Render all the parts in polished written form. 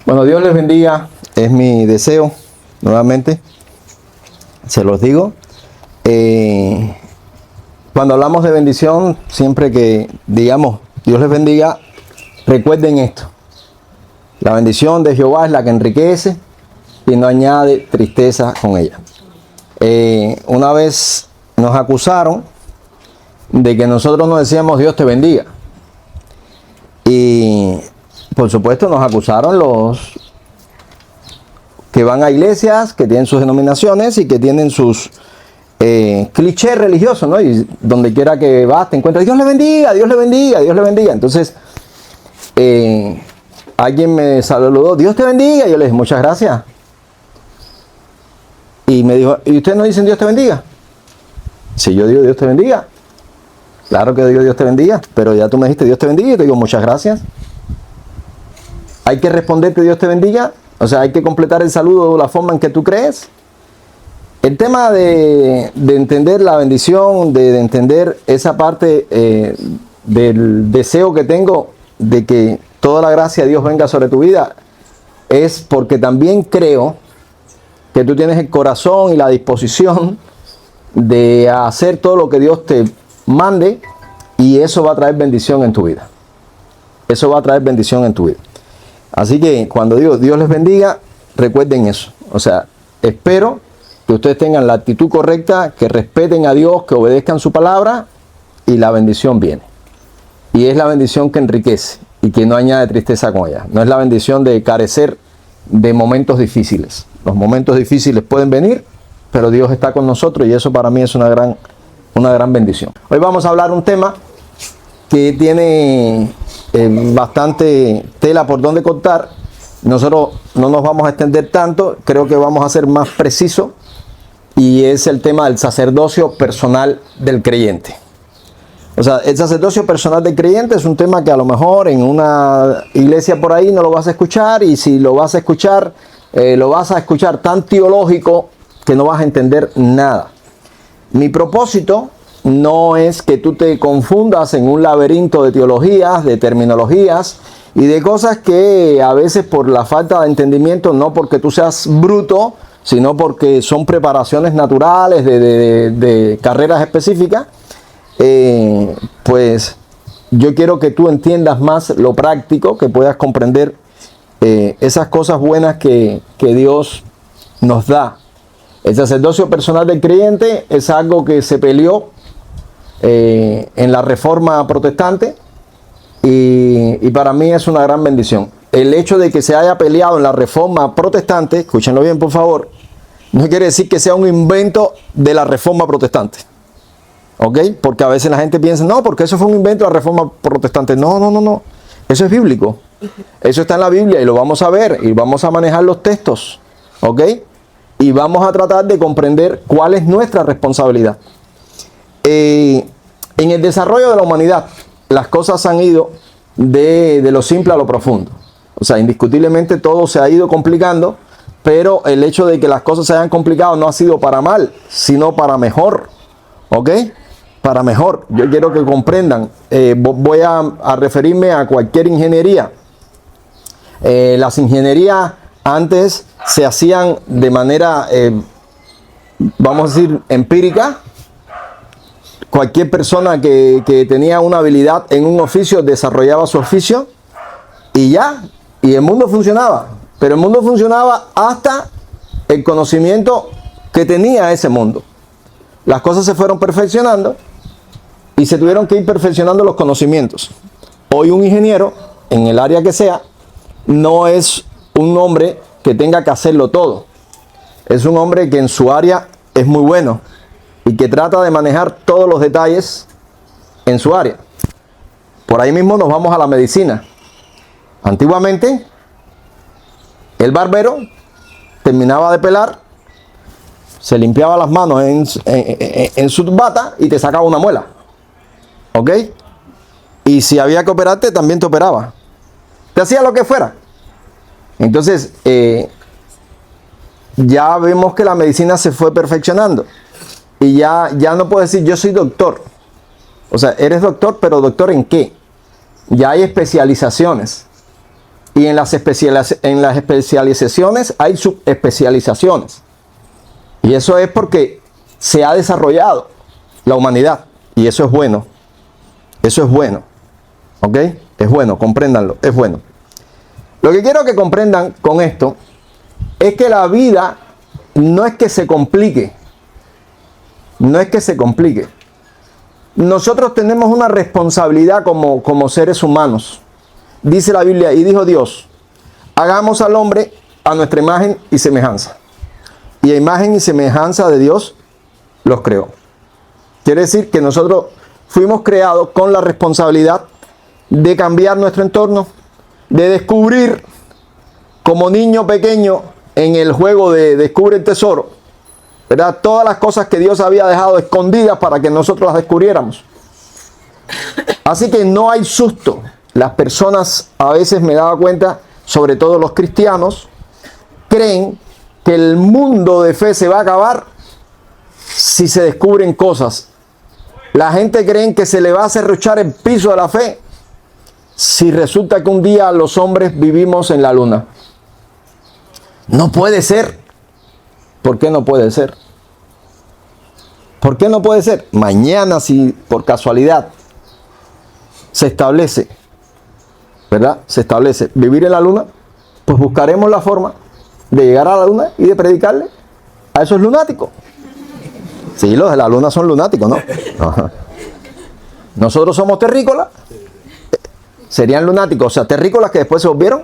Bueno, Dios les bendiga, es mi deseo, nuevamente, se los digo. Cuando hablamos de bendición, siempre que digamos Dios les bendiga, recuerden esto. La bendición de Jehová es la que enriquece y no añade tristeza con ella. Una vez nos acusaron de que nosotros no decíamos Dios te bendiga. Y por supuesto nos acusaron los que van a iglesias, que tienen sus denominaciones y que tienen sus clichés religiosos, ¿no? Y donde quiera que vas te encuentras, Dios le bendiga, Dios le bendiga, Dios le bendiga. Entonces, alguien me saludó, Dios te bendiga. Y yo le dije, muchas gracias. Y me dijo, ¿y ustedes no dicen Dios te bendiga? Si yo digo Dios te bendiga. Claro que digo Dios te bendiga, pero ya tú me dijiste Dios te bendiga y te digo muchas gracias. Hay que responderte Dios te bendiga, o sea, hay que completar el saludo de la forma en que tú crees. El tema de entender la bendición, de entender esa parte del deseo que tengo de que toda la gracia de Dios venga sobre tu vida, es porque también creo que tú tienes el corazón y la disposición de hacer todo lo que Dios te mande, y eso va a traer bendición en tu vida. Eso va a traer bendición en tu vida. Así que cuando digo Dios les bendiga, recuerden eso. O sea, espero que ustedes tengan la actitud correcta, que respeten a Dios, que obedezcan su palabra, y la bendición viene. Y es la bendición que enriquece y que no añade tristeza con ella. No es la bendición de carecer de momentos difíciles. Los momentos difíciles pueden venir, pero Dios está con nosotros y eso para mí es una gran bendición. Hoy vamos a hablar un tema que tiene bastante tela por donde cortar. Nosotros no nos vamos a extender tanto, creo que vamos a ser más precisos, y es el tema del sacerdocio personal del creyente. O sea, el sacerdocio personal del creyente es un tema que a lo mejor en una iglesia por ahí no lo vas a escuchar, y si lo vas a escuchar, lo vas a escuchar tan teológico que no vas a entender nada. Mi propósito no es que tú te confundas en un laberinto de teologías, de terminologías y de cosas que a veces por la falta de entendimiento, no porque tú seas bruto, sino porque son preparaciones naturales de carreras específicas, pues yo quiero que tú entiendas más lo práctico, que puedas comprender esas cosas buenas que Dios nos da. El sacerdocio personal del creyente es algo que se peleó en la Reforma Protestante, y para mí es una gran bendición. El hecho de que se haya peleado en la Reforma Protestante, escúchenlo bien por favor, no quiere decir que sea un invento de la Reforma Protestante. ¿Ok? Porque a veces la gente piensa, no, porque eso fue un invento de la Reforma Protestante. No. Eso es bíblico. Eso está en la Biblia y lo vamos a ver y vamos a manejar los textos. ¿Ok? Y vamos a tratar de comprender cuál es nuestra responsabilidad. En el desarrollo de la humanidad, las cosas han ido de lo simple a lo profundo. O sea, indiscutiblemente todo se ha ido complicando, pero el hecho de que las cosas se hayan complicado no ha sido para mal, sino para mejor. ¿Ok? Para mejor. Yo quiero que comprendan. Voy a referirme a cualquier ingeniería. Las ingenierías antes se hacían de manera, vamos a decir, empírica. Cualquier persona que tenía una habilidad en un oficio desarrollaba su oficio y ya, y el mundo funcionaba. Pero el mundo funcionaba hasta el conocimiento que tenía ese mundo. Las cosas se fueron perfeccionando y se tuvieron que ir perfeccionando los conocimientos. Hoy un ingeniero, en el área que sea, no es un hombre que tenga que hacerlo todo. Es un hombre que en su área es muy bueno y que trata de manejar todos los detalles en su área. Por ahí mismo nos vamos a la medicina. Antiguamente, el barbero terminaba de pelar, se limpiaba las manos en su bata y te sacaba una muela. ¿Ok? Y si había que operarte, también te operaba. Te hacía lo que fuera. Entonces, ya vemos que la medicina se fue perfeccionando. Y ya no puedes decir, yo soy doctor. O sea, eres doctor, pero ¿doctor en qué? Ya hay especializaciones. Y en las especializaciones hay subespecializaciones. Y eso es porque se ha desarrollado la humanidad. Y eso es bueno. Eso es bueno. ¿Ok? Es bueno, compréndanlo. Es bueno. Lo que quiero que comprendan con esto es que la vida no es que se complique. No es que se complique. Nosotros tenemos una responsabilidad como seres humanos. Dice la Biblia, y dijo Dios, hagamos al hombre a nuestra imagen y semejanza. Y a imagen y semejanza de Dios los creó. Quiere decir que nosotros fuimos creados con la responsabilidad de cambiar nuestro entorno, de descubrir como niño pequeño en el juego de Descubre el Tesoro, ¿verdad? Todas las cosas que Dios había dejado escondidas para que nosotros las descubriéramos. Así que no hay susto. Las personas, a veces me daba cuenta, sobre todo los cristianos, creen que el mundo de fe se va a acabar si se descubren cosas. La gente cree que se le va a serruchar el piso de la fe si resulta que un día los hombres vivimos en la luna. No puede ser. ¿Por qué no puede ser? ¿Por qué no puede ser? Mañana, si por casualidad se establece, ¿verdad? Se establece vivir en la luna, pues buscaremos la forma de llegar a la luna y de predicarle a esos lunáticos. Sí, los de la luna son lunáticos, ¿no? Ajá. Nosotros somos terrícolas, serían lunáticos, o sea, terrícolas que después se volvieron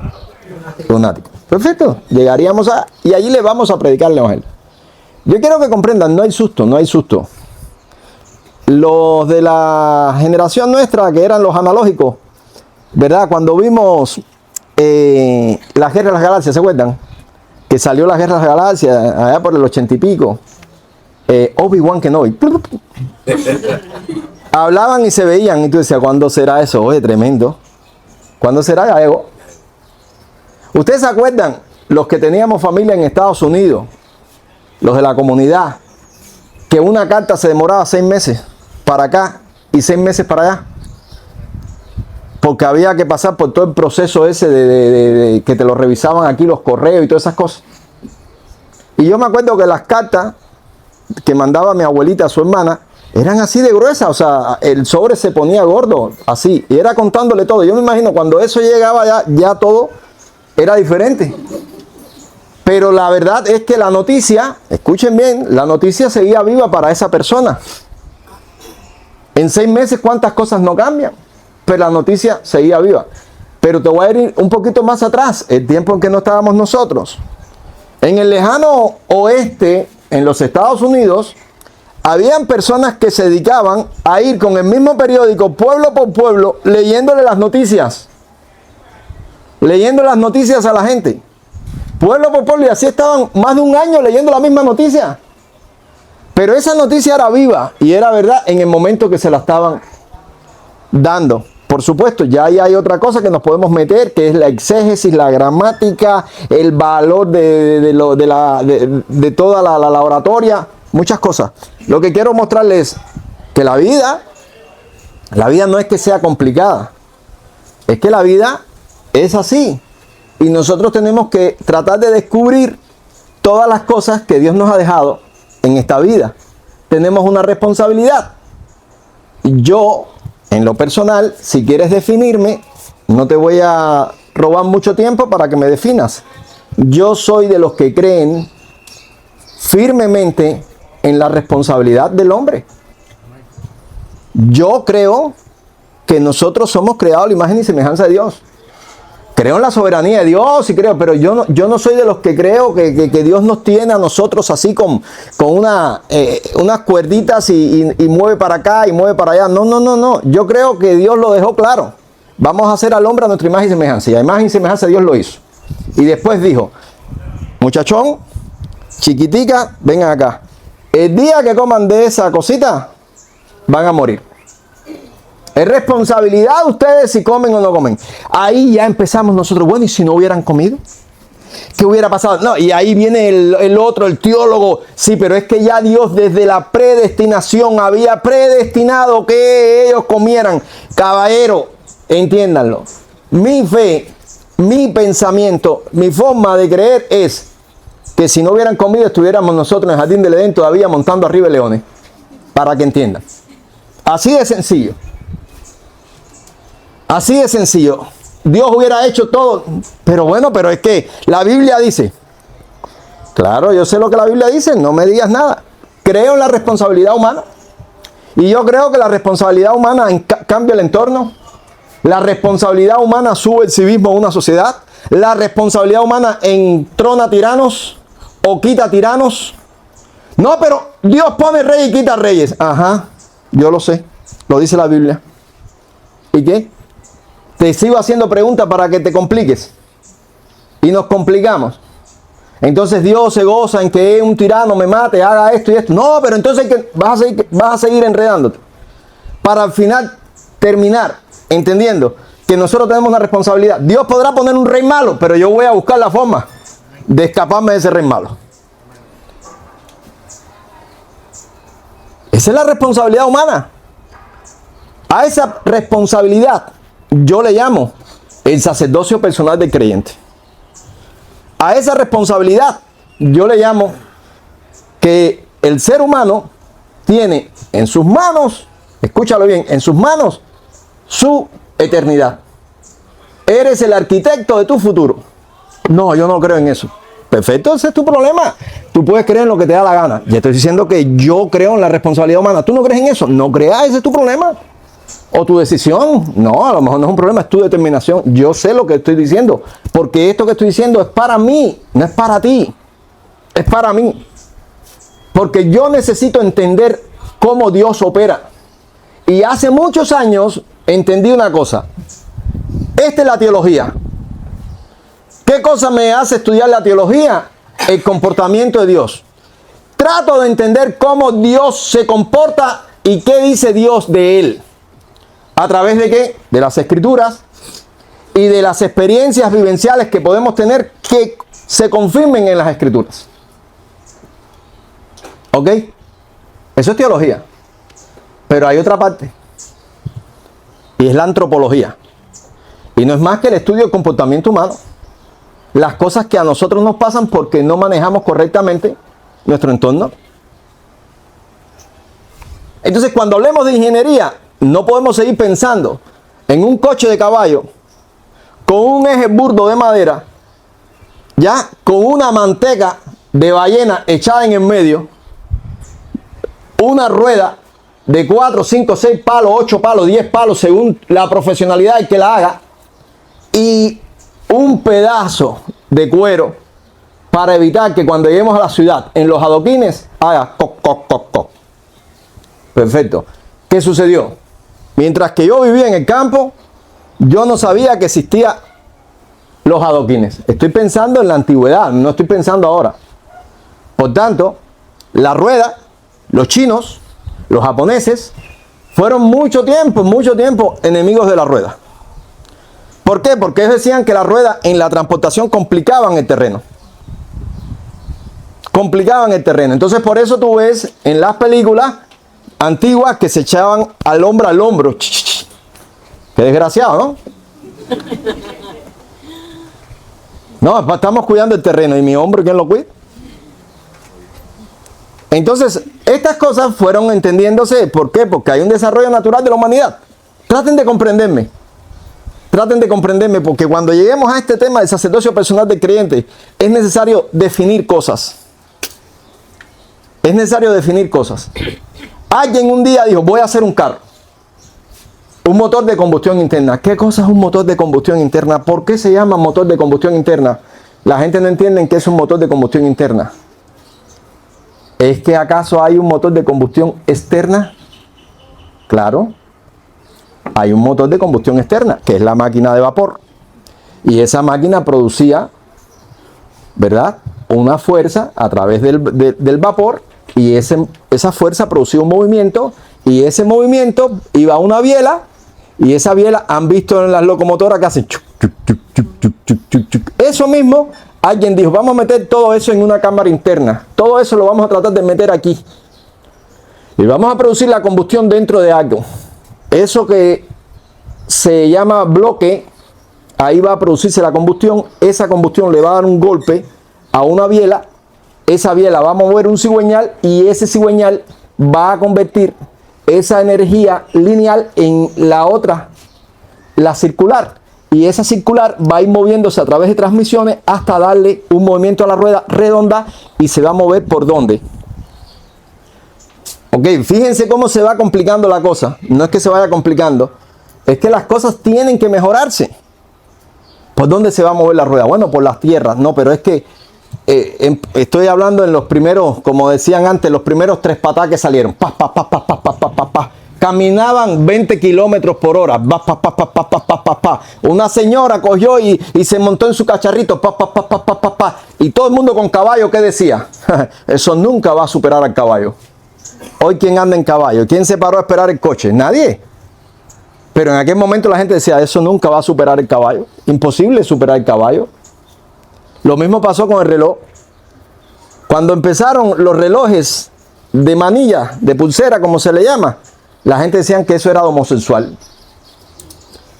lunáticos. Perfecto, llegaríamos y allí le vamos a predicar el evangelio. Yo quiero que comprendan, no hay susto, no hay susto. Los de la generación nuestra, que eran los analógicos, ¿verdad? Cuando vimos la Guerra de las Galaxias, ¿se acuerdan? Que salió la Guerra de las Galaxias allá por el 80 y pico. Obi-Wan Kenobi. Hablaban y se veían, y tú decías, ¿cuándo será eso? Oye, tremendo. ¿Cuándo será, Gallego? ¿Ustedes se acuerdan? Los que teníamos familia en Estados Unidos, los de la comunidad, que una carta se demoraba 6 meses para acá y 6 meses para allá, porque había que pasar por todo el proceso ese de que te lo revisaban aquí los correos y todas esas cosas. Y yo me acuerdo que las cartas que mandaba mi abuelita a su hermana eran así de gruesas, o sea, el sobre se ponía gordo, así, y era contándole todo. Yo me imagino cuando eso llegaba ya todo era diferente. Pero la verdad es que la noticia, escuchen bien, la noticia seguía viva para esa persona. En 6 meses, ¿cuántas cosas no cambian? Pero la noticia seguía viva. Pero te voy a ir un poquito más atrás, el tiempo en que no estábamos nosotros. En el lejano oeste, en los Estados Unidos, habían personas que se dedicaban a ir con el mismo periódico, pueblo por pueblo, leyéndole las noticias. Leyendo las noticias a la gente. Pueblo por pueblo, y así estaban más de un año leyendo la misma noticia. Pero esa noticia era viva y era verdad en el momento que se la estaban dando. Por supuesto, ya ahí hay otra cosa que nos podemos meter, que es la exégesis, la gramática, el valor de toda la oratoria, muchas cosas. Lo que quiero mostrarles es que la vida no es que sea complicada, es que la vida es así. Y nosotros tenemos que tratar de descubrir todas las cosas que Dios nos ha dejado en esta vida. Tenemos una responsabilidad. Yo, en lo personal, si quieres definirme, no te voy a robar mucho tiempo para que me definas. Yo soy de los que creen firmemente en la responsabilidad del hombre. Yo creo que nosotros somos creados a la imagen y semejanza de Dios. Creo en la soberanía de Dios y creo, pero yo no soy de los que creo que Dios nos tiene a nosotros así con unas cuerditas y mueve para acá y mueve para allá. No. Yo creo que Dios lo dejó claro. Vamos a hacer al hombre a nuestra imagen y semejanza. Y a imagen y semejanza Dios lo hizo. Y después dijo, muchachón, chiquitica, vengan acá. El día que coman de esa cosita, van a morir. Es responsabilidad de ustedes si comen o no comen. Ahí ya empezamos nosotros. Bueno, ¿y si no hubieran comido? ¿Qué hubiera pasado? No, y ahí viene el otro, el teólogo. Sí, pero es que ya Dios desde la predestinación había predestinado que ellos comieran. Caballero, entiéndanlo. Mi fe mi pensamiento, mi forma de creer es que si no hubieran comido estuviéramos nosotros en el jardín del Edén todavía montando arriba leones. Para que entiendan. Así de sencillo. Así de sencillo. Dios hubiera hecho todo. Pero bueno, pero es que la Biblia dice. Claro, yo sé lo que la Biblia dice. No me digas nada. Creo en la responsabilidad humana. Y yo creo que la responsabilidad humana cambia el entorno. La responsabilidad humana sube el civismo a una sociedad. La responsabilidad humana entrona tiranos o quita tiranos. No, pero Dios pone reyes y quita reyes. Ajá, yo lo sé. Lo dice la Biblia. ¿Y qué? Te sigo haciendo preguntas para que te compliques. Y nos complicamos. Entonces Dios se goza en que un tirano me mate, haga esto y esto. No, pero entonces vas a seguir enredándote. Para al final terminar entendiendo que nosotros tenemos una responsabilidad. Dios podrá poner un rey malo, pero yo voy a buscar la forma de escaparme de ese rey malo. Esa es la responsabilidad humana. A esa responsabilidad yo le llamo el sacerdocio personal del creyente. A esa responsabilidad yo le llamo que el ser humano tiene en sus manos, escúchalo bien, en sus manos su eternidad. Eres el arquitecto de tu futuro. No, yo no creo en eso. Perfecto, ese es tu problema. Tú puedes creer en lo que te da la gana. Ya estoy diciendo que yo creo en la responsabilidad humana. ¿Tú no crees en eso? No creas, ese es tu problema. O tu decisión. No, a lo mejor no es un problema, es tu determinación. Yo sé lo que estoy diciendo. Porque esto que estoy diciendo es para mí, no es para ti. Es para mí. Porque yo necesito entender cómo Dios opera. Y hace muchos años entendí una cosa. Esta es la teología. ¿Qué cosa me hace estudiar la teología? El comportamiento de Dios. Trato de entender cómo Dios se comporta y qué dice Dios de Él. ¿A través de qué? De las Escrituras y de las experiencias vivenciales que podemos tener que se confirmen en las Escrituras. ¿Ok? Eso es teología. Pero hay otra parte. Y es la antropología. Y no es más que el estudio del comportamiento humano. Las cosas que a nosotros nos pasan porque no manejamos correctamente nuestro entorno. Entonces, cuando hablemos de ingeniería, no podemos seguir pensando en un coche de caballo con un eje burdo de madera, ya con una manteca de ballena echada en el medio, una rueda de 4, 5, 6 palos, 8 palos, 10 palos, según la profesionalidad del que la haga, y un pedazo de cuero para evitar que cuando lleguemos a la ciudad, en los adoquines, haga coc, coc, coc, coc. Perfecto. ¿Qué sucedió? Mientras que yo vivía en el campo, yo no sabía que existían los adoquines. Estoy pensando en la antigüedad, no estoy pensando ahora. Por tanto, la rueda, los chinos, los japoneses, fueron mucho tiempo enemigos de la rueda. ¿Por qué? Porque ellos decían que la rueda en la transportación complicaban el terreno. Complicaban el terreno. Entonces por eso tú ves en las películas antiguas que se echaban al hombro. Qué desgraciado, ¿no? No, estamos cuidando el terreno. ¿Y mi hombro quién lo cuida? Entonces, estas cosas fueron entendiéndose. ¿Por qué? Porque hay un desarrollo natural de la humanidad. Traten de comprenderme. Traten de comprenderme, porque cuando lleguemos a este tema del sacerdocio personal del creyente, es necesario definir cosas. Es necesario definir cosas. Alguien un día dijo, voy a hacer un carro. Un motor de combustión interna. ¿Qué cosa es un motor de combustión interna? ¿Por qué se llama motor de combustión interna? La gente no entiende qué es un motor de combustión interna. ¿Es que acaso hay un motor de combustión externa? Claro. Hay un motor de combustión externa, que es la máquina de vapor. Y esa máquina producía, ¿verdad?, una fuerza a través del vapor. Y esa fuerza producía un movimiento. Y ese movimiento iba a una biela. Y esa biela, han visto en las locomotoras que hacen chuc, chuc, chuc, chuc, chuc, chuc, chuc, chuc. Eso mismo, alguien dijo, vamos a meter todo eso en una cámara interna. Todo eso lo vamos a tratar de meter aquí. Y vamos a producir la combustión dentro de algo. Eso que se llama bloque ahí va a producirse la combustión, esa combustión le va a dar un golpe a una biela, esa biela va a mover un cigüeñal y ese cigüeñal va a convertir esa energía lineal en la otra, la circular. Y esa circular va a ir moviéndose a través de transmisiones hasta darle un movimiento a la rueda redonda y se va a mover por ¿dónde? Ok, fíjense cómo se va complicando la cosa. No es que se vaya complicando, es que las cosas tienen que mejorarse. ¿Por dónde se va a mover la rueda? Bueno, por las tierras. No, pero es que estoy hablando en los primeros, como decían antes, los primeros 3 patas que salieron. Pa, pa, pa, pa, pa, pa, pa, pa, pa. Caminaban 20 kilómetros por hora. Pa, pa, pa, pa, pa, pa, pa, pa, pa. Una señora cogió y se montó en su cacharrito. Pa, pa, pa, pa, pa, pa, pa. Y todo el mundo con caballo, ¿qué decía? Eso nunca va a superar al caballo. Hoy, ¿quién anda en caballo? ¿Quién se paró a esperar el coche? Nadie. Pero en aquel momento la gente decía, eso nunca va a superar el caballo. Imposible superar el caballo. Lo mismo pasó con el reloj. Cuando empezaron los relojes de manilla, de pulsera, como se le llama, la gente decía que eso era homosexual.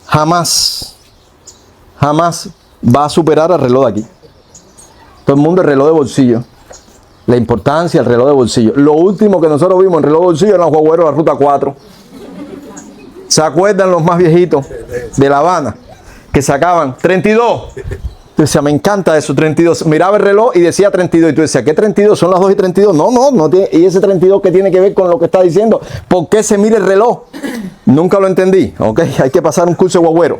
Jamás va a superar al reloj de aquí. Todo el mundo el reloj de bolsillo. La importancia del reloj de bolsillo. Lo último que nosotros vimos en reloj de bolsillo eran los guagüeros de la Ruta 4. ¿Se acuerdan los más viejitos de La Habana? Que sacaban 32. Tú decías, me encanta eso, 32. Miraba el reloj y decía 32. Y tú decías, ¿qué 32? ¿Son las 2:32? No tiene. ¿Y ese 32 qué tiene que ver con lo que está diciendo? ¿Por qué se mira el reloj? Nunca lo entendí. Ok, hay que pasar un curso de guagüero.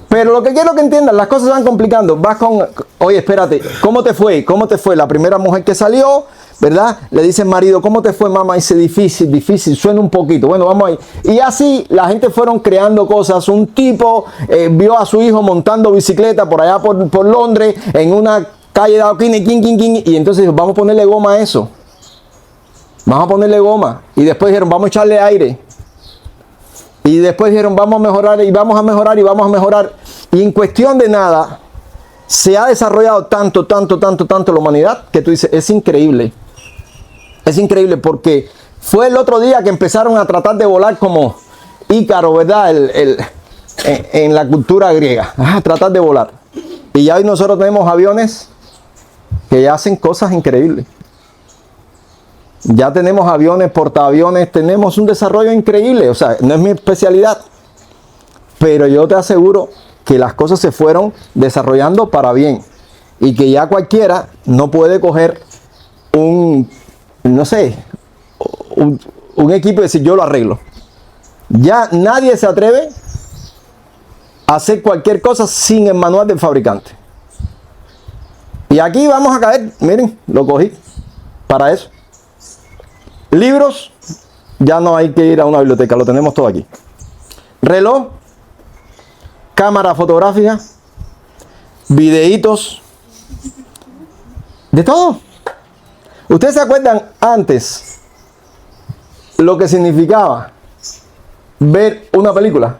Pero lo que quiero que entiendan, las cosas se van complicando. Vas con, oye, espérate, ¿cómo te fue? ¿Cómo te fue? La primera mujer que salió, ¿verdad? Le dice el marido, ¿cómo te fue, mamá? Dice, difícil, suena un poquito. Bueno, vamos ahí. Y así la gente fueron creando cosas. Un tipo vio a su hijo montando bicicleta por allá por Londres, en una calle de Adoquines, y entonces dijo, vamos a ponerle goma a eso. Vamos a ponerle goma. Y después dijeron, vamos a echarle aire. Y después dijeron, vamos a mejorar y vamos a mejorar y vamos a mejorar. Y en cuestión de nada, se ha desarrollado tanto la humanidad que tú dices, es increíble. Es increíble porque fue el otro día que empezaron a tratar de volar como Ícaro, ¿verdad? En la cultura griega. Tratar de volar. Y ya hoy nosotros tenemos aviones que ya hacen cosas increíbles. Ya tenemos aviones, portaaviones, tenemos un desarrollo increíble. O sea, no es mi especialidad. Pero yo te aseguro que las cosas se fueron desarrollando para bien. Y que ya cualquiera no puede coger un equipo y decir, yo lo arreglo. Ya nadie se atreve a hacer cualquier cosa sin el manual del fabricante. Y aquí vamos a caer, miren, lo cogí para eso. Libros, ya no hay que ir a una biblioteca, lo tenemos todo aquí. Reloj, cámara fotográfica, videitos, de todo. ¿Ustedes se acuerdan antes lo que significaba ver una película?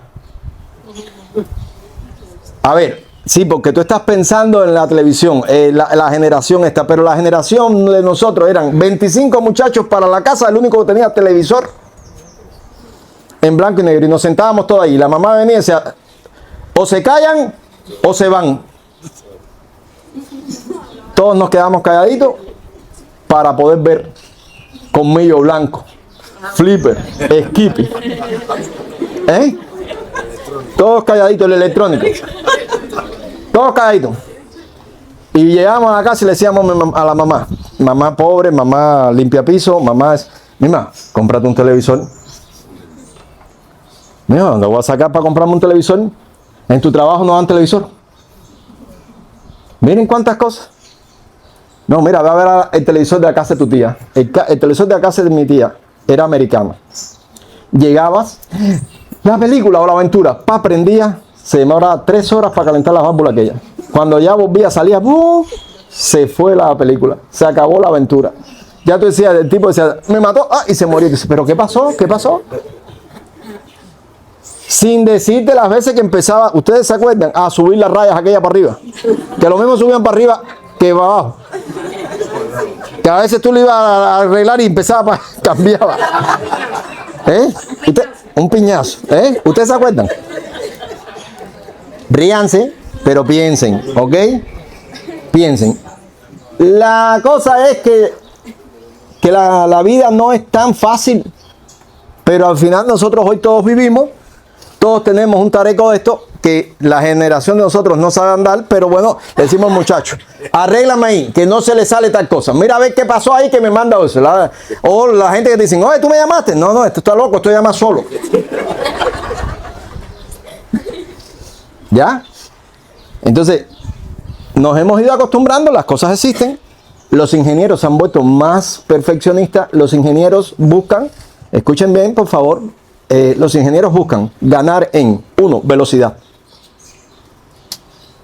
A ver, sí, porque tú estás pensando en la televisión, la generación esta, pero la generación de nosotros eran 25 muchachos para la casa, el único que tenía televisor en blanco y negro, y nos sentábamos todos ahí. La mamá venía y decía, o se callan o se van. Todos nos quedamos calladitos para poder ver Colmillo Blanco, Flipper, Skippy. Todos calladitos, el electrónico. Todos calladitos. Y llegamos a la casa y le decíamos a la mamá, mamá pobre, mamá limpia piso, mamá, mima, cómprate un televisor. Mira, ¿dónde voy a sacar para comprarme un televisor? En tu trabajo no dan televisor. Miren cuántas cosas. No, mira, ve a ver el televisor de la casa de tu tía. El televisor de la casa de mi tía era americano. Llegabas, la película o la aventura, prendía, se demoraba 3 horas para calentar la válvula aquella. Cuando ya volvía, salía, se fue la película, se acabó la aventura. Ya tú decías, el tipo decía, me mató, y se murió. Y dices, ¿pero qué pasó? ¿Qué pasó? Sin decirte las veces que empezaba, ¿ustedes se acuerdan? A subir las rayas aquella para arriba. Que lo mismo subían para arriba que para abajo. Que a veces tú lo ibas a arreglar y empezaba, cambiaba. Un piñazo. ¿Ustedes se acuerdan? Ríanse, pero piensen, ¿ok? Piensen. La cosa es que la vida no es tan fácil, pero al final nosotros hoy todos vivimos, todos tenemos un tareco de esto, que la generación de nosotros no sabe andar, pero bueno, le decimos muchachos, arréglame ahí, que no se le sale tal cosa. Mira a ver qué pasó ahí que me manda eso. O la gente que te dicen, oye, ¿tú me llamaste? No, esto está loco, estoy llamando solo. ¿Ya? Entonces, nos hemos ido acostumbrando, las cosas existen. Los ingenieros se han vuelto más perfeccionistas. Los ingenieros buscan, escuchen bien por favor, los ingenieros buscan ganar en, 1, velocidad.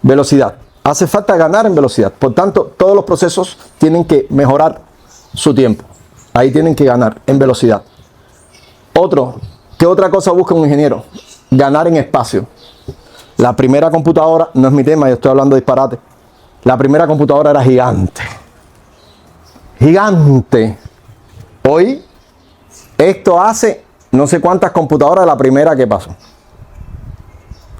Velocidad. Hace falta ganar en velocidad. Por tanto, todos los procesos tienen que mejorar su tiempo. Ahí tienen que ganar en velocidad. ¿Qué otra cosa busca un ingeniero? Ganar en espacio. La primera computadora, no es mi tema, yo estoy hablando de disparate. La primera computadora era gigante. Gigante. Hoy, esto hace no sé cuántas computadoras de la primera que pasó.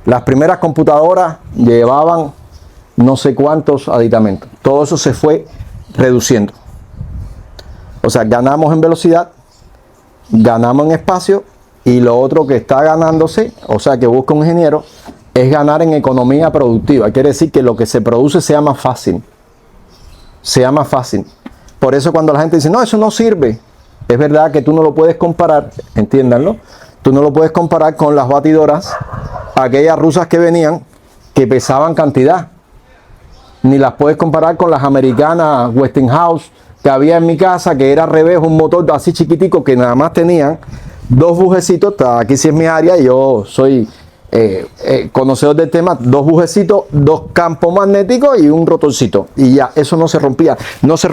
Las primeras computadoras llevaban no sé cuántos aditamentos. Todo eso se fue reduciendo. O sea, ganamos en velocidad, ganamos en espacio, y lo otro que está ganándose, o sea, que busca un ingeniero, es ganar en economía productiva. Quiere decir que lo que se produce sea más fácil. Sea más fácil. Por eso cuando la gente dice, no, eso no sirve. Es verdad que tú no lo puedes comparar, entiéndanlo, tú no lo puedes comparar con las batidoras, aquellas rusas que venían, que pesaban cantidad. Ni las puedes comparar con las americanas Westinghouse que había en mi casa, que era al revés, un motor así chiquitico que nada más tenían 2 bujecitos. Aquí sí es mi área, yo soy conocedor del tema, 2 bujecitos, 2 campos magnéticos y un rotorcito, y ya, eso no se rompía, no se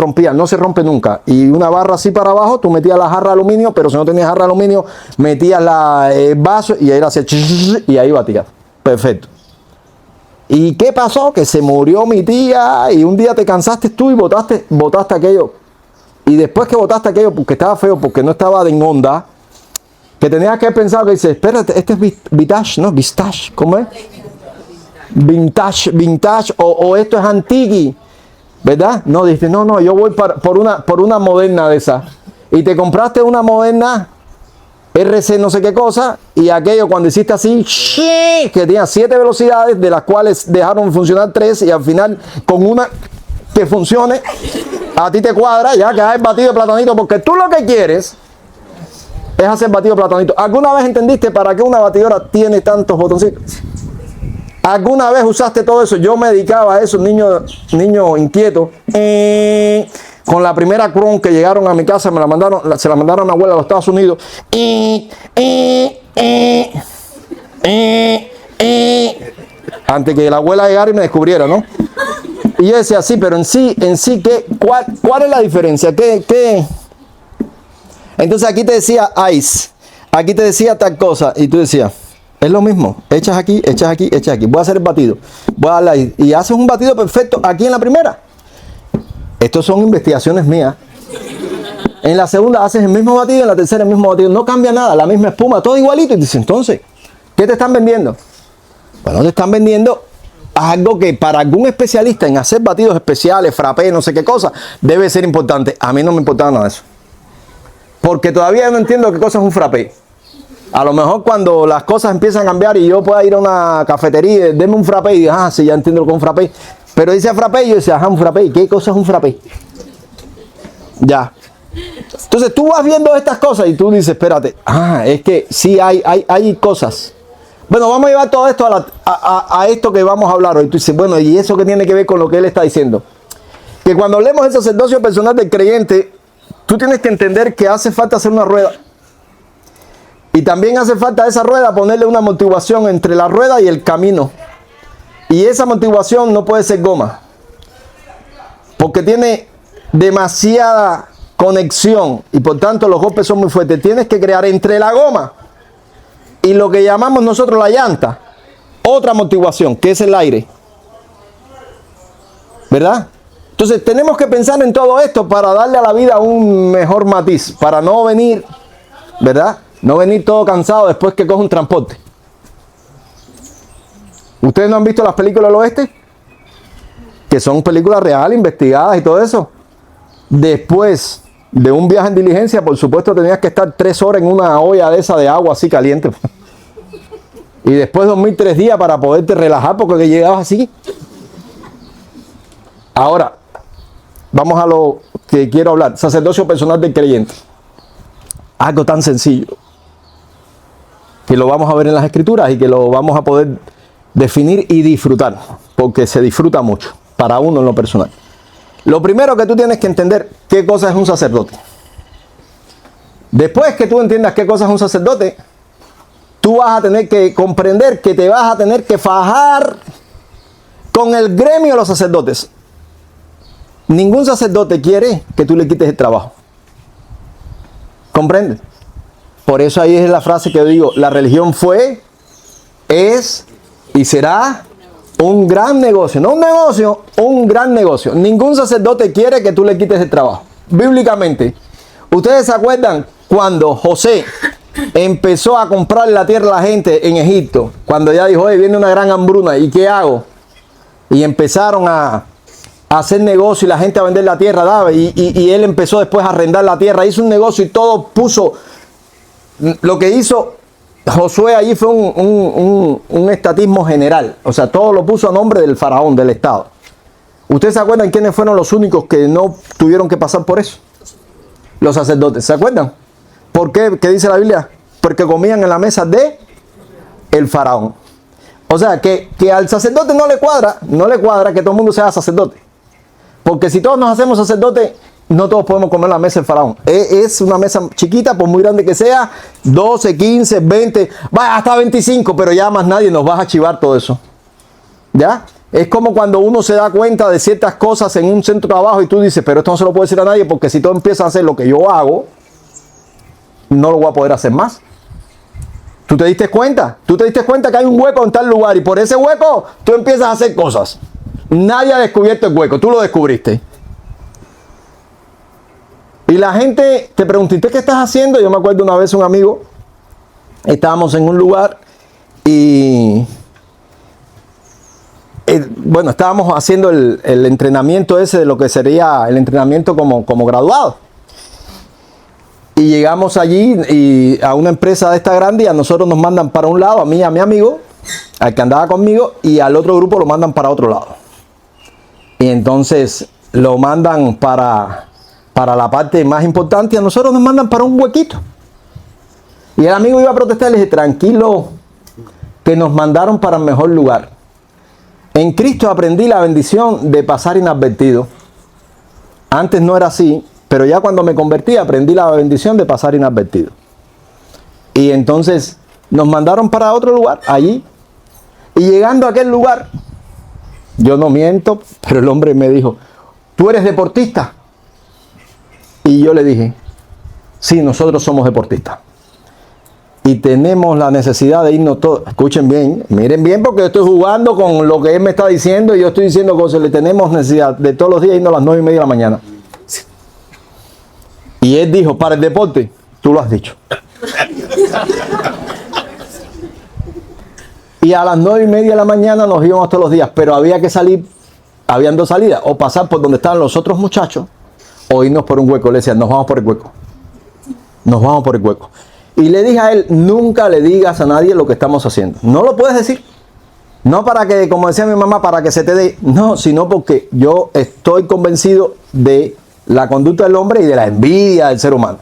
rompe nunca. Y una barra así para abajo, tú metías la jarra de aluminio, pero si no tenías jarra de aluminio, metías el vaso y ahí la hacías y ahí batías. Perfecto. ¿Y qué pasó? Que se murió mi tía y un día te cansaste tú y botaste aquello. Y después que botaste aquello porque estaba feo, porque no estaba en onda, que tenías que pensar, que dices, espérate, este es vintage, ¿no? Vintage, ¿cómo es? Vintage, o esto es antiqui, ¿verdad? No, dices, no, yo voy por una moderna de esa. Y te compraste una moderna RC no sé qué cosa, y aquello cuando hiciste así, que tenía 7 velocidades, de las cuales dejaron funcionar 3, y al final con una que funcione, a ti te cuadra, ya que has batido de platanito, porque tú lo que quieres es hacer batido de platanito. ¿Alguna vez entendiste para qué una batidora tiene tantos botoncitos? ¿Alguna vez usaste todo eso? Yo me dedicaba a eso, niño inquieto. Con la primera Chrome que llegaron a mi casa, se la mandaron a una abuela a los Estados Unidos. Antes que la abuela llegara y me descubriera, ¿no? Y yo decía, sí, pero en sí, ¿cuál es la diferencia? ¿Qué? Entonces aquí te decía ice, aquí te decía tal cosa, y tú decías, es lo mismo, echas aquí, voy a hacer el batido, voy a darle ahí, y haces un batido perfecto aquí en la primera. Estos son investigaciones mías. En la segunda haces el mismo batido, en la tercera el mismo batido, no cambia nada, la misma espuma, todo igualito, y dices, entonces, ¿qué te están vendiendo? Bueno, te están vendiendo algo que para algún especialista en hacer batidos especiales, frappé, no sé qué cosa, debe ser importante. A mí no me importaba nada de eso. Porque todavía no entiendo qué cosa es un frappé. A lo mejor cuando las cosas empiezan a cambiar y yo pueda ir a una cafetería y denme un frappé y digo, sí, ya entiendo lo que es un frappé. Pero dice frappé y yo decía, un frappé. ¿Y qué cosa es un frappé? Ya. Entonces tú vas viendo estas cosas y tú dices, espérate, es que sí hay cosas. Bueno, vamos a llevar todo esto a esto que vamos a hablar hoy. Tú dices, bueno, ¿y eso qué tiene que ver con lo que él está diciendo? Que cuando hablemos del sacerdocio personal del creyente, tú tienes que entender que hace falta hacer una rueda. Y también hace falta a esa rueda ponerle una amortiguación entre la rueda y el camino. Y esa amortiguación no puede ser goma. Porque tiene demasiada conexión y por tanto los golpes son muy fuertes. Tienes que crear entre la goma y lo que llamamos nosotros la llanta, otra amortiguación, que es el aire. ¿Verdad? Entonces tenemos que pensar en todo esto para darle a la vida un mejor matiz, para no venir, ¿verdad? No venir todo cansado después que coge un transporte. ¿Ustedes no han visto las películas del oeste? Que son películas reales, investigadas y todo eso. Después de un viaje en diligencia, por supuesto, tenías que estar 3 horas en una olla de esa de agua así caliente. Y después dormir 3 días para poderte relajar porque llegabas así. Ahora, vamos a lo que quiero hablar. Sacerdocio personal del creyente. Algo tan sencillo que lo vamos a ver en las Escrituras y que lo vamos a poder definir y disfrutar, porque se disfruta mucho para uno en lo personal. Lo primero que tú tienes que entender, qué cosa es un sacerdote. Después que tú entiendas qué cosa es un sacerdote, tú vas a tener que comprender que te vas a tener que fajar con el gremio de los sacerdotes. Ningún sacerdote quiere que tú le quites el trabajo. ¿Comprende? Por eso ahí es la frase que yo digo, la religión fue, es y será un gran negocio. No un negocio, un gran negocio. Ningún sacerdote quiere que tú le quites el trabajo. Bíblicamente, ¿ustedes se acuerdan cuando José empezó a comprar la tierra a la gente en Egipto? Cuando ya dijo, viene una gran hambruna, ¿y qué hago? Y empezaron a hacer negocio y la gente a vender la tierra, daba, y él empezó después a arrendar la tierra, hizo un negocio y todo puso. Lo que hizo Josué allí fue un estatismo general, o sea, todo lo puso a nombre del faraón, del estado. ¿Ustedes se acuerdan quiénes fueron los únicos que no tuvieron que pasar por eso? Los sacerdotes, ¿se acuerdan? ¿Por qué? ¿Qué dice la Biblia? Porque comían en la mesa de el faraón. O sea, que al sacerdote no le cuadra que todo el mundo sea sacerdote. Porque si todos nos hacemos sacerdotes, no todos podemos comer la mesa del faraón. Es una mesa chiquita, por muy grande que sea, 12, 15, 20, vaya hasta 25, pero ya más nadie nos va a archivar todo eso. ¿Ya? Es como cuando uno se da cuenta de ciertas cosas en un centro de trabajo y tú dices, pero esto no se lo puedo decir a nadie porque si tú empiezas a hacer lo que yo hago, no lo voy a poder hacer más. ¿Tú te diste cuenta? Tú te diste cuenta que hay un hueco en tal lugar y por ese hueco tú empiezas a hacer cosas. Nadie ha descubierto el hueco, tú lo descubriste. Y la gente te preguntó, ¿qué estás haciendo? Yo me acuerdo una vez un amigo, estábamos en un lugar y bueno, estábamos haciendo el entrenamiento ese de lo que sería el entrenamiento como graduado. Y llegamos allí y a una empresa de esta grande y a nosotros nos mandan para un lado, a mí y a mi amigo, al que andaba conmigo, y al otro grupo lo mandan para otro lado. Y entonces lo mandan para la parte más importante y a nosotros nos mandan para un huequito. Y el amigo iba a protestar y le dije, tranquilo, que nos mandaron para el mejor lugar. En Cristo aprendí la bendición de pasar inadvertido. Antes no era así, pero ya cuando me convertí aprendí la bendición de pasar inadvertido. Y entonces nos mandaron para otro lugar, allí. Y llegando a aquel lugar, yo no miento, pero el hombre me dijo, ¿tú eres deportista? Y yo le dije, sí, nosotros somos deportistas. Y tenemos la necesidad de irnos todos. Escuchen bien, miren bien, porque yo estoy jugando con lo que él me está diciendo y yo estoy diciendo cosas. Le tenemos necesidad de todos los días irnos a las 9:30 de la mañana. Y él dijo, para el deporte, tú lo has dicho. Y a las 9:30 de la mañana nos íbamos todos los días, pero había que salir, habían 2 salidas, o pasar por donde estaban los otros muchachos, o irnos por un hueco. Le decía, nos vamos por el hueco. Nos vamos por el hueco. Y le dije a él, nunca le digas a nadie lo que estamos haciendo. No lo puedes decir. No para que, como decía mi mamá, para que se te dé. No, sino porque yo estoy convencido de la conducta del hombre y de la envidia del ser humano.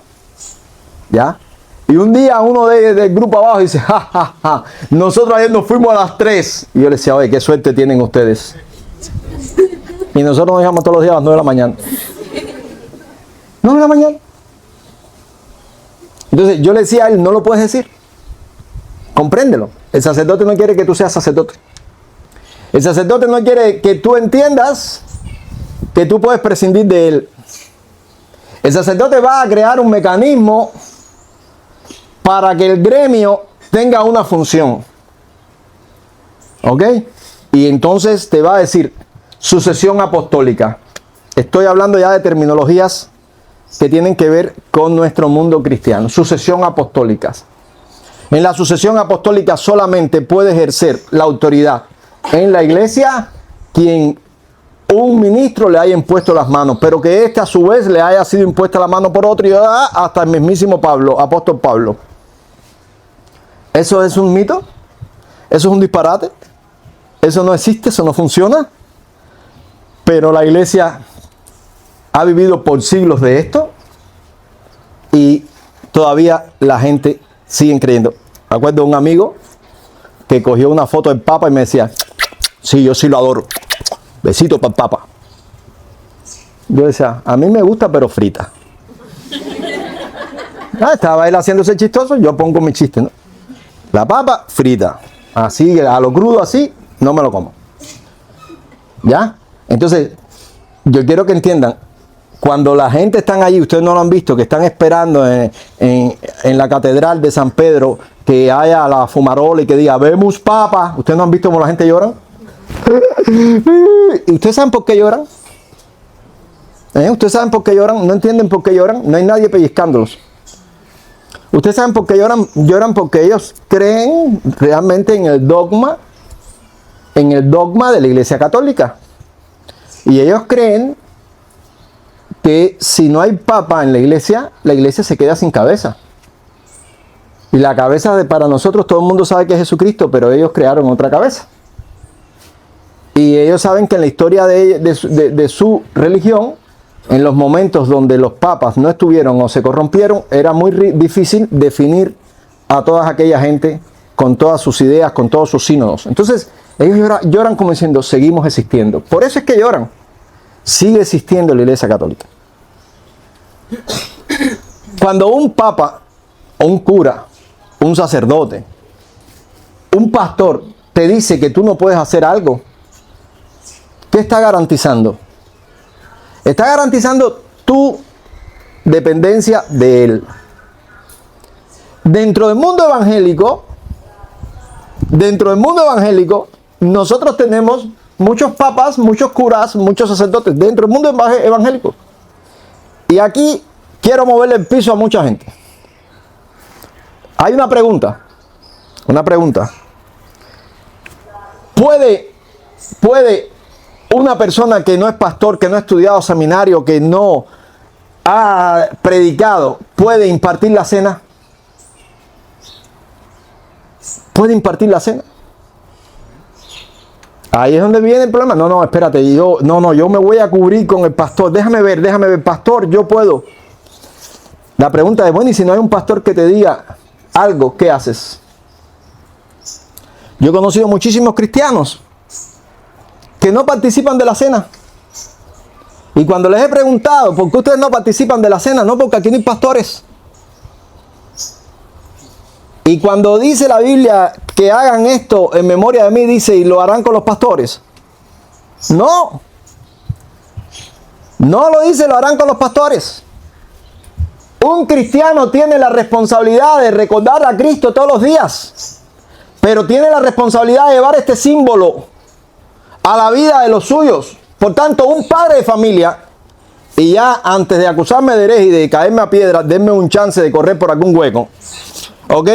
¿Ya? Y un día uno del grupo abajo dice, ja, nosotros ayer nos fuimos a las 3. Y yo le decía, oye, qué suerte tienen ustedes. Y nosotros nos dejamos todos los días a las 9 de la mañana. 9 de la mañana. Entonces yo le decía a él, no lo puedes decir. Compréndelo. El sacerdote no quiere que tú seas sacerdote. El sacerdote no quiere que tú entiendas que tú puedes prescindir de él. El sacerdote va a crear un mecanismo para que el gremio tenga una función. ¿Ok? Y entonces te va a decir sucesión apostólica. Estoy hablando ya de terminologías que tienen que ver con nuestro mundo cristiano. Sucesión apostólica. En la sucesión apostólica solamente puede ejercer la autoridad en la iglesia quien un ministro le haya impuesto las manos, pero que éste a su vez le haya sido impuesta la mano por otro y hasta el mismísimo Pablo, apóstol Pablo. ¿Eso es un mito? ¿Eso es un disparate? ¿Eso no existe? ¿Eso no funciona? Pero la iglesia ha vivido por siglos de esto y todavía la gente sigue creyendo. Me acuerdo de un amigo que cogió una foto del Papa y me decía, sí, yo sí lo adoro. Besito para el Papa. Yo decía, a mí me gusta pero frita. Estaba él haciéndose chistoso, yo pongo mi chiste, ¿no? La papa frita. Así, a lo crudo así, no me lo como. ¿Ya? Entonces, yo quiero que entiendan, cuando la gente están allí, ustedes no lo han visto, que están esperando en la catedral de San Pedro, que haya la fumarola y que diga, vemos papa. ¿Ustedes no han visto cómo la gente llora? ¿Y ustedes saben por qué lloran? ¿Ustedes saben por qué lloran? ¿No entienden por qué lloran? No hay nadie pellizcándolos. ¿Ustedes saben por qué lloran? Lloran porque ellos creen realmente en el dogma de la Iglesia Católica. Y ellos creen que si no hay papa en la iglesia se queda sin cabeza. Y la cabeza para nosotros, todo el mundo sabe que es Jesucristo, pero ellos crearon otra cabeza. Y ellos saben que en la historia de su religión, en los momentos donde los papas no estuvieron o se corrompieron, era muy difícil definir a toda aquella gente con todas sus ideas, con todos sus sínodos. Entonces, ellos lloran como diciendo, seguimos existiendo. Por eso es que lloran. Sigue existiendo la Iglesia Católica. Cuando un papa, o un cura, un sacerdote, un pastor te dice que tú no puedes hacer algo, ¿qué está garantizando? Está garantizando tu dependencia de él. Dentro del mundo evangélico, nosotros tenemos muchos papas, muchos curas, muchos sacerdotes dentro del mundo evangélico. Y aquí quiero moverle el piso a mucha gente. Hay una pregunta. ¿Puede una persona que no es pastor, que no ha estudiado seminario, que no ha predicado, puede impartir la cena? ¿Puede impartir la cena? Ahí es donde viene el problema. No, espérate, yo me voy a cubrir con el pastor. Déjame ver, pastor, yo puedo. La pregunta es, bueno, y si no hay un pastor que te diga algo, ¿qué haces? Yo he conocido muchísimos cristianos que no participan de la cena. Y cuando les he preguntado, ¿por qué ustedes no participan de la cena? No, porque aquí no hay pastores. Y cuando dice la Biblia que hagan esto en memoria de mí, dice, y lo harán con los pastores. No lo dice, lo harán con los pastores. Un cristiano tiene la responsabilidad de recordar a Cristo todos los días, pero tiene la responsabilidad de llevar este símbolo a la vida de los suyos. Por tanto, un padre de familia, y ya antes de acusarme de hereje y de caerme a piedra, denme un chance de correr por algún hueco. ¿Ok?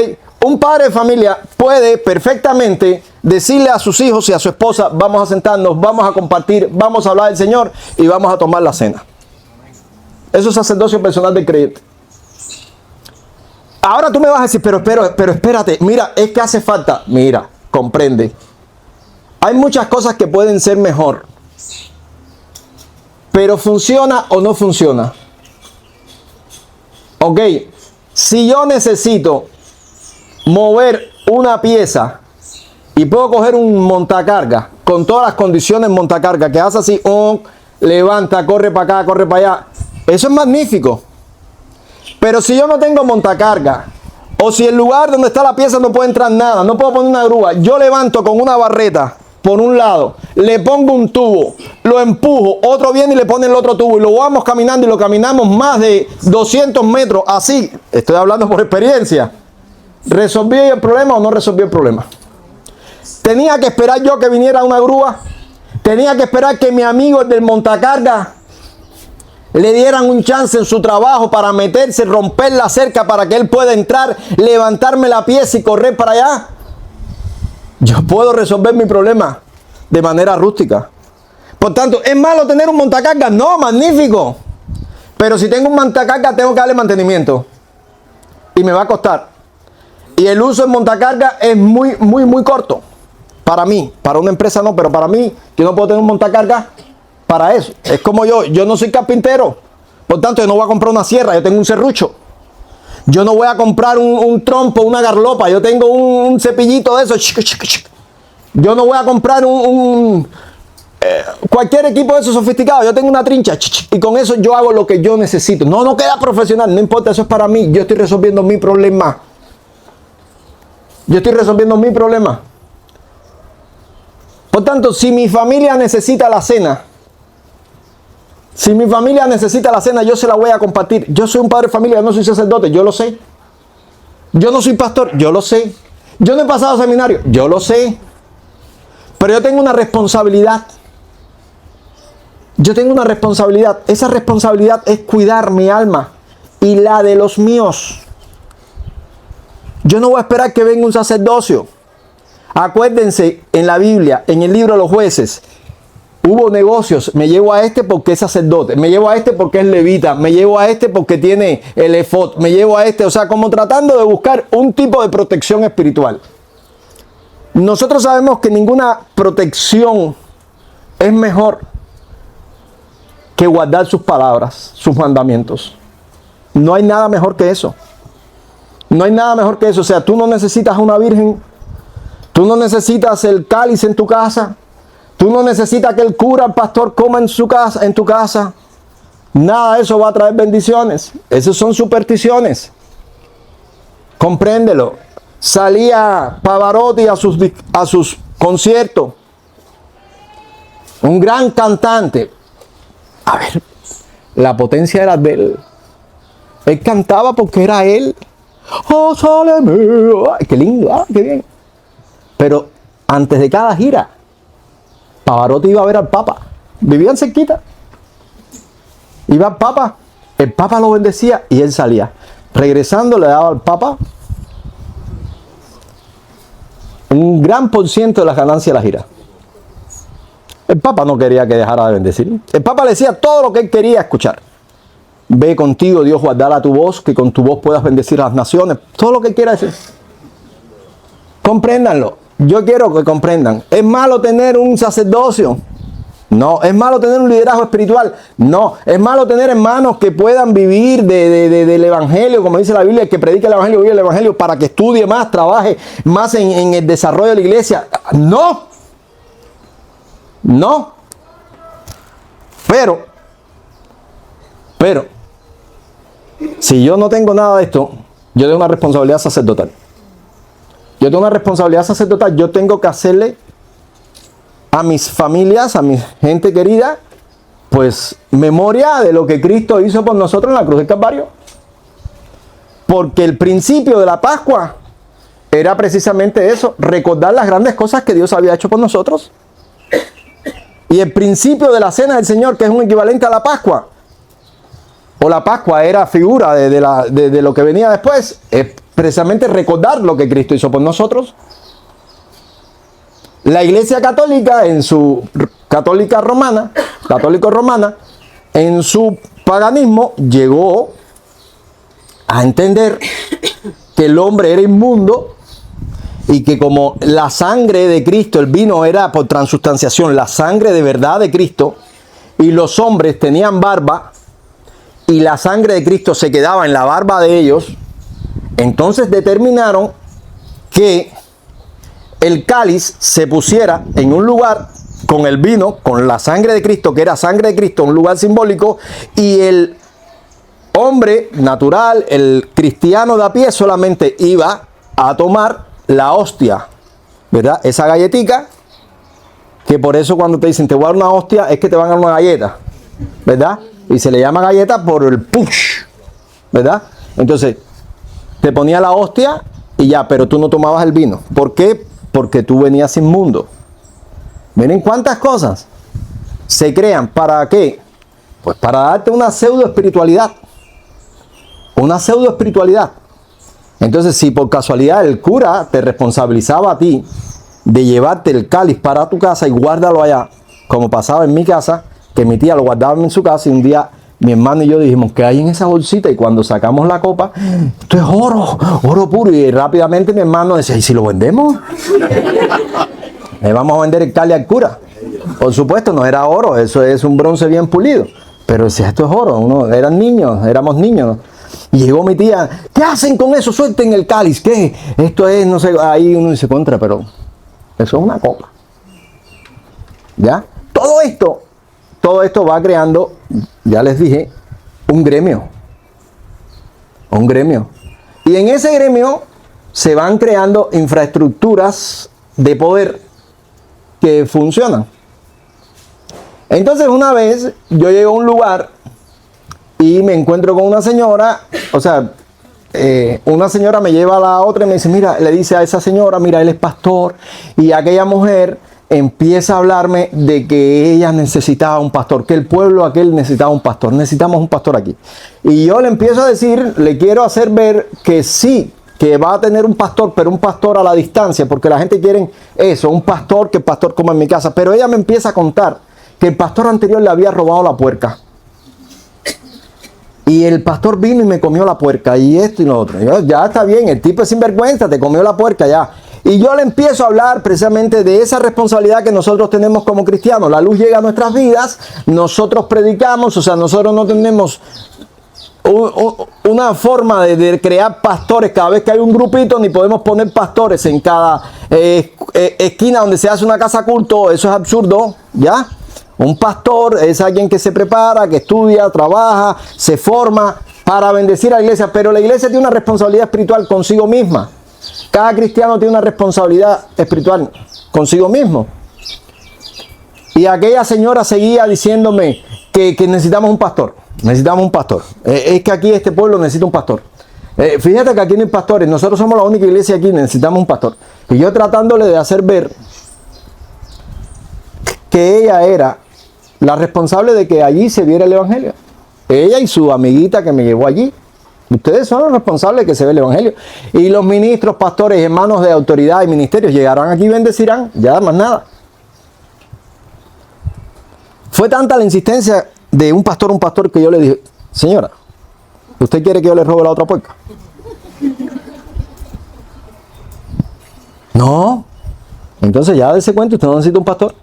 Un padre de familia puede perfectamente decirle a sus hijos y a su esposa, vamos a sentarnos, vamos a compartir, vamos a hablar del Señor y vamos a tomar la cena. Eso es sacerdocio personal del creyente. Ahora tú me vas a decir, pero espérate, mira, es que hace falta. Mira, comprende. Hay muchas cosas que pueden ser mejor. Pero ¿funciona o no funciona? Ok, si yo necesito mover una pieza y puedo coger un montacarga con todas las condiciones montacarga que hace así, levanta, corre para acá, corre para allá, eso es magnífico. Pero si yo no tengo montacarga, o si el lugar donde está la pieza no puede entrar nada, no puedo poner una grúa, yo levanto con una barreta por un lado, le pongo un tubo, lo empujo, otro viene y le pone el otro tubo y lo vamos caminando y lo caminamos más de 200 metros, así, estoy hablando por experiencia. ¿Resolví el problema o no resolví el problema? ¿Tenía que esperar yo que viniera una grúa? ¿Tenía que esperar que mi amigo el del montacarga le dieran un chance en su trabajo para meterse, romper la cerca para que él pueda entrar, levantarme la pieza y correr para allá? Yo puedo resolver mi problema de manera rústica. Por tanto, ¿es malo tener un montacargas? No, magnífico. Pero si tengo un montacargas, tengo que darle mantenimiento. Y me va a costar. Y el uso del montacargas es muy corto. Para mí, para una empresa no, pero para mí, yo no puedo tener un montacargas para eso. Es como yo no soy carpintero. Por tanto, yo no voy a comprar una sierra, yo tengo un serrucho. Yo no voy a comprar un trompo, una garlopa, yo tengo un cepillito de eso. Yo no voy a comprar cualquier equipo de eso sofisticado. Yo tengo una trincha y con eso yo hago lo que yo necesito. No queda profesional, no importa, eso es para mí. Yo estoy resolviendo mi problema. Yo estoy resolviendo mi problema. Por tanto, si mi familia necesita la cena, yo se la voy a compartir. Yo soy un padre de familia, yo no soy sacerdote, yo lo sé. Yo no soy pastor, yo lo sé. Yo no he pasado seminario, yo lo sé. Pero yo tengo una responsabilidad. Yo tengo una responsabilidad. Esa responsabilidad es cuidar mi alma y la de los míos. Yo no voy a esperar que venga un sacerdocio. Acuérdense, en la Biblia, en el libro de los jueces, hubo negocios. Me llevo a este porque es sacerdote. Me llevo a este porque es levita. Me llevo a este porque tiene el efod. Me llevo a este, o sea, como tratando de buscar un tipo de protección espiritual. Nosotros sabemos que ninguna protección es mejor que guardar sus palabras, sus mandamientos. No hay nada mejor que eso. No hay nada mejor que eso. O sea, tú no necesitas una virgen. Tú no necesitas el cáliz en tu casa. Tú no necesitas que el cura, el pastor coma en tu casa. Nada de eso va a traer bendiciones. Esas son supersticiones. Compréndelo. Salía Pavarotti a sus conciertos. Un gran cantante. A ver, la potencia era de él. Él cantaba porque era él. Oh, sáleme. Ay, qué lindo, qué bien. Pero antes de cada gira, Pavarotti iba a ver al Papa. Vivían cerquita. Iba al Papa. El Papa lo bendecía y él salía. Regresando le daba al Papa un gran por ciento de las ganancias de la gira. El Papa no quería que dejara de bendecir. El Papa le decía todo lo que él quería escuchar. Ve contigo, Dios, guardará tu voz, que con tu voz puedas bendecir a las naciones. Todo lo que él quiera decir. Compréndanlo. Yo quiero que comprendan. ¿Es malo tener un sacerdocio? No. ¿Es malo tener un liderazgo espiritual? No. ¿Es malo tener hermanos que puedan vivir del evangelio, como dice la Biblia, el que predica el evangelio, vive el evangelio, para que estudie más, trabaje más en el desarrollo de la iglesia? No. No. Pero, si yo no tengo nada de esto, yo tengo una responsabilidad sacerdotal. Yo tengo una responsabilidad sacerdotal. Yo tengo que hacerle a mis familias, a mi gente querida, pues memoria de lo que Cristo hizo por nosotros en la cruz del Calvario. Porque el principio de la Pascua era precisamente eso, recordar las grandes cosas que Dios había hecho por nosotros. Y el principio de la cena del Señor, que es un equivalente a la Pascua, o la Pascua era figura de lo que venía después, es precisamente recordar lo que Cristo hizo por nosotros. La Iglesia Católica, en su católico-romana, en su paganismo, llegó a entender que el hombre era inmundo y que como la sangre de Cristo, el vino era por transustanciación, la sangre de verdad de Cristo, y los hombres tenían barba, y la sangre de Cristo se quedaba en la barba de ellos, entonces determinaron que el cáliz se pusiera en un lugar con el vino, con la sangre de Cristo, que era sangre de Cristo, un lugar simbólico, y el hombre natural, el cristiano de a pie, solamente iba a tomar la hostia, ¿verdad? Esa galletica, que por eso cuando te dicen te voy a dar una hostia, es que te van a dar una galleta, ¿verdad? Y se le llama galleta por el push, ¿verdad? Entonces, te ponía la hostia y ya, pero tú no tomabas el vino. ¿Por qué? Porque tú venías inmundo. Miren cuántas cosas se crean. ¿Para qué? Pues para darte una pseudo espiritualidad. Una pseudo espiritualidad. Entonces, si por casualidad el cura te responsabilizaba a ti de llevarte el cáliz para tu casa y guárdalo allá, como pasaba en mi casa, que mi tía lo guardaba en su casa y un día mi hermano y yo dijimos, ¿qué hay en esa bolsita? Y cuando sacamos la copa, esto es oro, oro puro. Y rápidamente mi hermano decía, ¿y si lo vendemos? Le vamos a vender el cáliz al cura. Por supuesto, no era oro, eso es un bronce bien pulido. Pero decía, esto es oro, éramos niños, ¿no? Y llegó mi tía, ¿qué hacen con eso? Suelten el cáliz, ¿qué? Esto es, no sé, ahí uno dice contra, pero eso es una copa. ¿Ya? Todo esto va creando, ya les dije, un gremio. Un gremio. Y en ese gremio se van creando infraestructuras de poder que funcionan. Entonces una vez yo llego a un lugar y me encuentro con una señora, o sea, una señora me lleva a la otra y me dice, mira, le dice a esa señora, mira, él es pastor, y aquella mujer empieza a hablarme de que ella necesitaba un pastor, que el pueblo aquel necesitaba un pastor, necesitamos un pastor aquí. Y yo le empiezo a decir, le quiero hacer ver que sí, que va a tener un pastor, pero un pastor a la distancia, porque la gente quiere eso, un pastor, que el pastor como en mi casa. Pero ella me empieza a contar que el pastor anterior le había robado la puerca. Y el pastor vino y me comió la puerca, y esto y lo otro. Y yo, ya está bien, el tipo es sinvergüenza, te comió la puerca ya. Y yo le empiezo a hablar precisamente de esa responsabilidad que nosotros tenemos como cristianos. La luz llega a nuestras vidas, nosotros predicamos, o sea, nosotros no tenemos una forma de crear pastores cada vez que hay un grupito, ni podemos poner pastores en cada esquina donde se hace una casa culto. Eso es absurdo, ¿ya? Un pastor es alguien que se prepara, que estudia, trabaja, se forma para bendecir a la iglesia, pero la iglesia tiene una responsabilidad espiritual consigo misma. Cada cristiano tiene una responsabilidad espiritual consigo mismo. Y aquella señora seguía diciéndome que necesitamos un pastor. Necesitamos un pastor. Es que aquí este pueblo necesita un pastor. Fíjate que aquí no hay pastores. Nosotros somos la única iglesia aquí. Necesitamos un pastor. Y yo tratándole de hacer ver que ella era la responsable de que allí se viera el evangelio. Ella y su amiguita que me llevó allí. Ustedes son los responsables de que se vea el evangelio. Y los ministros, pastores, hermanos de autoridad y ministerios llegarán aquí y bendecirán. Ya más nada. Fue tanta la insistencia de un pastor que yo le dije, señora, ¿usted quiere que yo le robe la otra puerca? No. Entonces ya dése cuenta, usted no necesita un pastor.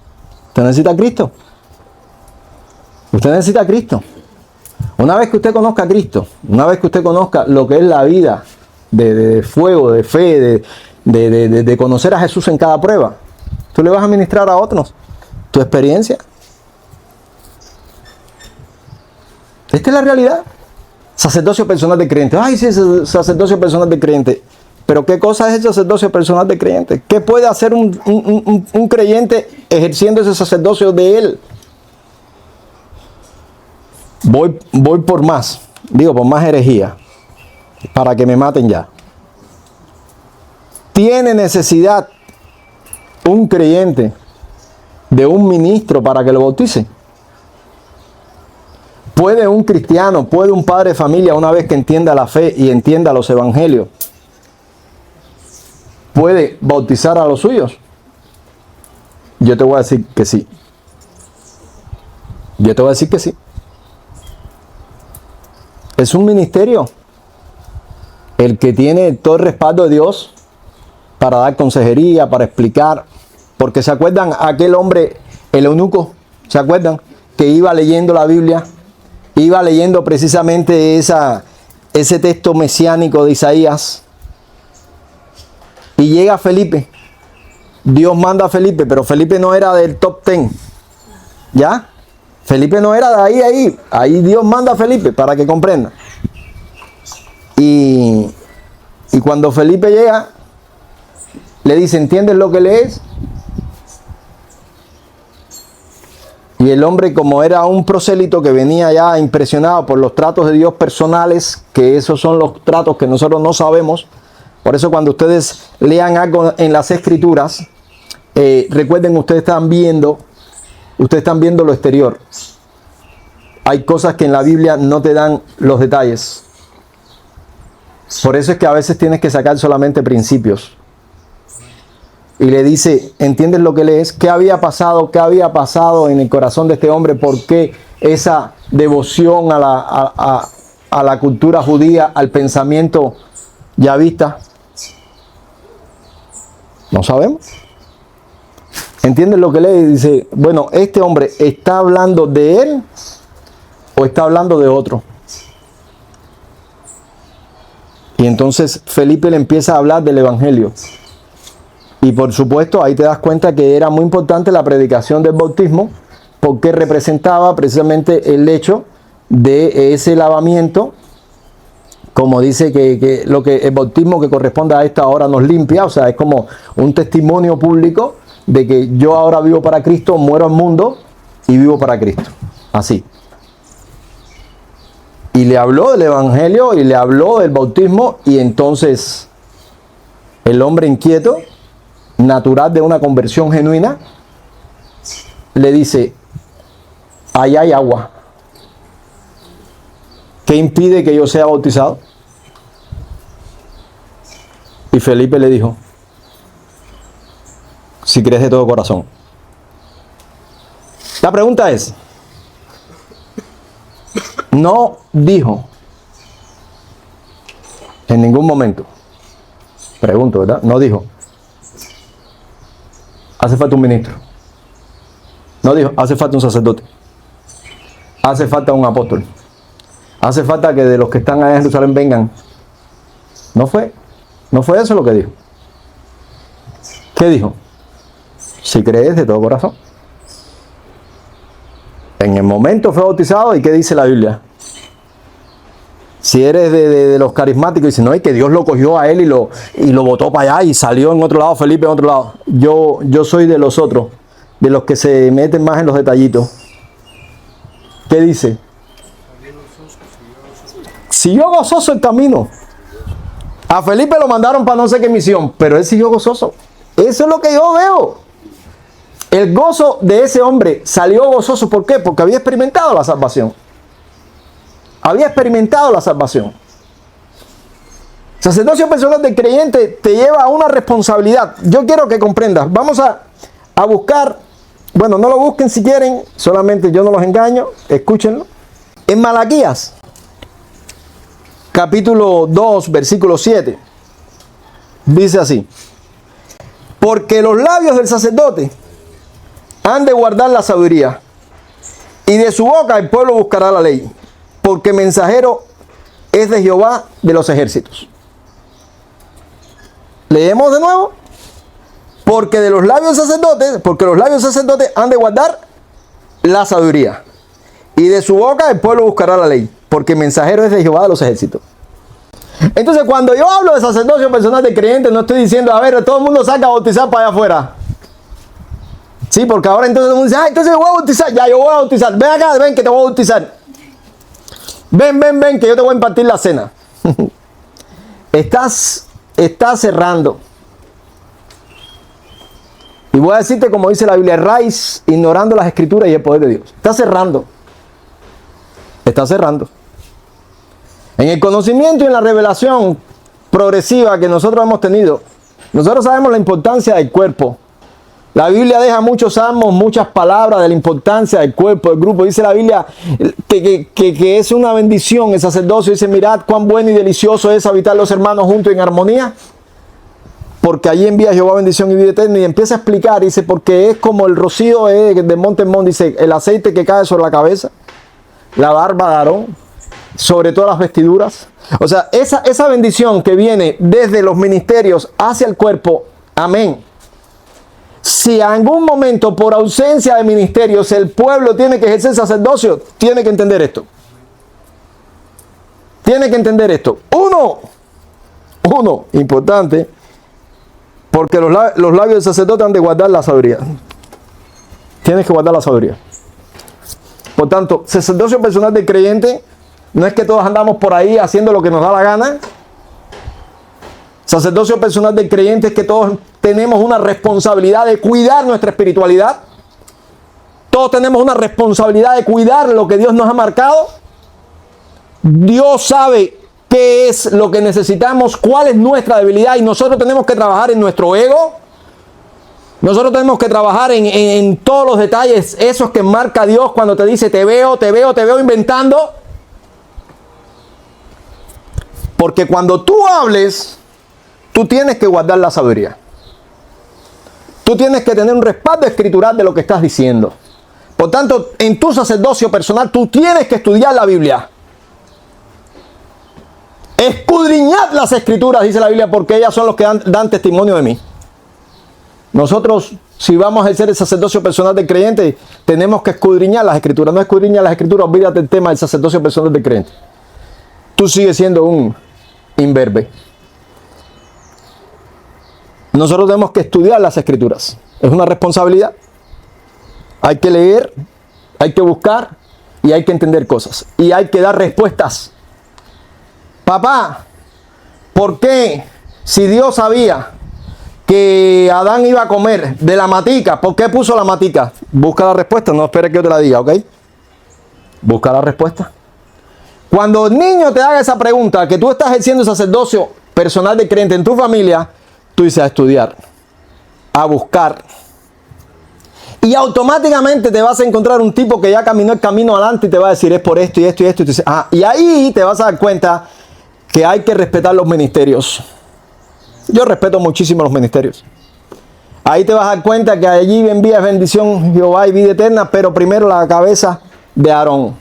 Usted necesita a Cristo. Usted necesita a Cristo. Una vez que usted conozca a Cristo, una vez que usted conozca lo que es la vida de fuego, de fe, de conocer a Jesús en cada prueba, tú le vas a ministrar a otros tu experiencia. Esta es la realidad. Sacerdocio personal de creyente. Ay, sí, sacerdocio personal de creyente. Pero ¿qué cosa es el sacerdocio personal de creyente? ¿Qué puede hacer un creyente ejerciendo ese sacerdocio de él? Voy por más. Digo, por más herejía. Para que me maten ya. ¿Tiene necesidad un creyente de un ministro para que lo bautice? ¿Puede un cristiano, puede un padre de familia, una vez que entienda la fe y entienda los evangelios, puede bautizar a los suyos? Yo te voy a decir que sí. Yo te voy a decir que sí. Es un ministerio el que tiene todo el respaldo de Dios para dar consejería, para explicar. Porque ¿se acuerdan aquel hombre, el eunuco? ¿Se acuerdan? Que iba leyendo la Biblia. Iba leyendo precisamente ese texto mesiánico de Isaías. Y llega Felipe. Dios manda a Felipe, pero Felipe no era del top 10. ¿Ya? Felipe no era de ahí. Ahí Dios manda a Felipe para que comprenda. Y cuando Felipe llega, le dice, ¿entiendes lo que lees? Y el hombre, como era un prosélito que venía ya impresionado por los tratos de Dios personales, que esos son los tratos que nosotros no sabemos. Por eso cuando ustedes lean algo en las Escrituras, recuerden, ustedes están viendo lo exterior. Hay cosas que en la Biblia no te dan los detalles. Por eso es que a veces tienes que sacar solamente principios. y le dice, ¿entiendes lo que lees? ¿Qué había pasado? ¿Qué había pasado en el corazón de este hombre? ¿Por qué esa devoción a la cultura judía, al pensamiento yavista? No sabemos. ¿Entiendes lo que lee? Dice, bueno, ¿este hombre está hablando de él o está hablando de otro? Y entonces Felipe le empieza a hablar del evangelio. Y por supuesto ahí te das cuenta que era muy importante la predicación del bautismo, porque representaba precisamente el hecho de ese lavamiento, como dice que lo que el bautismo que corresponde a esta hora nos limpia, o sea, es como un testimonio público de que yo ahora vivo para Cristo, muero al mundo y vivo para Cristo. Así. Y le habló del evangelio y le habló del bautismo, y entonces el hombre inquieto, natural de una conversión genuina, le dice, allá hay agua. ¿Qué impide que yo sea bautizado? Y Felipe le dijo, si crees de todo corazón. La pregunta es, no dijo en ningún momento, pregunto, ¿verdad? No dijo, hace falta un ministro. No dijo, hace falta un sacerdote. Hace falta un apóstol. Hace falta que de los que están allá en Jerusalén vengan. No fue eso lo que dijo. ¿Qué dijo? Si crees de todo corazón. En el momento fue bautizado, ¿y qué dice la Biblia? Si eres de los carismáticos, dice, no, y que Dios lo cogió a él y lo botó para allá y salió en otro lado, Felipe en otro lado. Yo soy de los otros, de los que se meten más en los detallitos. ¿Qué dice? Siguió gozoso el camino. A Felipe lo mandaron para no sé qué misión, pero él siguió gozoso. Eso es lo que yo veo. El gozo de ese hombre salió gozoso. ¿Por qué? Porque había experimentado la salvación. Había experimentado la salvación. Sacerdocio personal del creyente te lleva a una responsabilidad. Yo quiero que comprendas. Vamos a buscar, bueno, no lo busquen si quieren, solamente yo no los engaño, escúchenlo. En Malaquías, capítulo 2, versículo 7, dice así: porque los labios del sacerdote han de guardar la sabiduría, y de su boca el pueblo buscará la ley, porque mensajero es de Jehová de los ejércitos. Leemos de nuevo. Porque de los labios sacerdotes, porque los labios sacerdotes han de guardar la sabiduría, y de su boca el pueblo buscará la ley, porque mensajero es de Jehová de los ejércitos. Entonces, cuando yo hablo de sacerdocio personal de creyente, no estoy diciendo, a ver, todo el mundo saca a bautizar para allá afuera. Sí, porque ahora entonces todo el mundo dice, entonces yo voy a bautizar, ya yo voy a bautizar, ven acá, ven que te voy a bautizar. Ven, que yo te voy a impartir la cena. Estás cerrando. Y voy a decirte, como dice la Biblia, erráis ignorando las escrituras y el poder de Dios. Está cerrando. Está cerrando. En el conocimiento y en la revelación progresiva que nosotros hemos tenido, nosotros sabemos la importancia del cuerpo. La Biblia deja muchos salmos, muchas palabras de la importancia del cuerpo, del grupo. Dice la Biblia que es una bendición el sacerdocio. Dice, mirad cuán bueno y delicioso es habitar los hermanos juntos en armonía, porque allí envía Jehová bendición y vida eterna. Y empieza a explicar, dice, porque es como el rocío de monte en monte, dice, el aceite que cae sobre la cabeza, la barba de Aarón, sobre todas las vestiduras. O sea, esa bendición que viene desde los ministerios hacia el cuerpo, amén. Si en algún momento por ausencia de ministerios el pueblo tiene que ejercer sacerdocio, tiene que entender esto. Tiene que entender esto. Uno, importante, porque los labios del sacerdote han de guardar la sabiduría. Tienes que guardar la sabiduría. Por tanto, sacerdocio personal del creyente no es que todos andamos por ahí haciendo lo que nos da la gana. Sacerdocio personal del creyente es que todos tenemos una responsabilidad de cuidar nuestra espiritualidad. Todos tenemos una responsabilidad de cuidar lo que Dios nos ha marcado. Dios sabe qué es lo que necesitamos, cuál es nuestra debilidad, y nosotros tenemos que trabajar en nuestro ego. Nosotros tenemos que trabajar en todos los detalles, esos que marca Dios cuando te dice te veo inventando. Porque cuando tú hables, tú tienes que guardar la sabiduría. Tú tienes que tener un respaldo escritural de lo que estás diciendo. Por tanto, en tu sacerdocio personal, tú tienes que estudiar la Biblia. Escudriñad las escrituras, dice la Biblia, porque ellas son los que dan testimonio de mí. Nosotros, si vamos a ejercer el sacerdocio personal del creyente, tenemos que escudriñar las escrituras. No escudriñar las escrituras, olvídate del tema del sacerdocio personal del creyente. Tú sigues siendo un imberbe. Nosotros tenemos que estudiar las escrituras. Es una responsabilidad. Hay que leer, hay que buscar y hay que entender cosas. Y hay que dar respuestas. Papá, ¿por qué si Dios sabía que Adán iba a comer de la matica, por qué puso la matica? Busca la respuesta, no esperes que yo te la diga, ¿ok? Busca la respuesta. Cuando el niño te haga esa pregunta, que tú estás ejerciendo sacerdocio personal de creyente en tu familia, tú dices a estudiar, a buscar. Y automáticamente te vas a encontrar un tipo que ya caminó el camino adelante y te va a decir es por esto y esto y esto. Y, tú dices, y ahí te vas a dar cuenta que hay que respetar los ministerios. Yo respeto muchísimo los ministerios. Ahí te vas a dar cuenta que allí envías bendición Jehová y vida eterna, pero primero la cabeza de Aarón,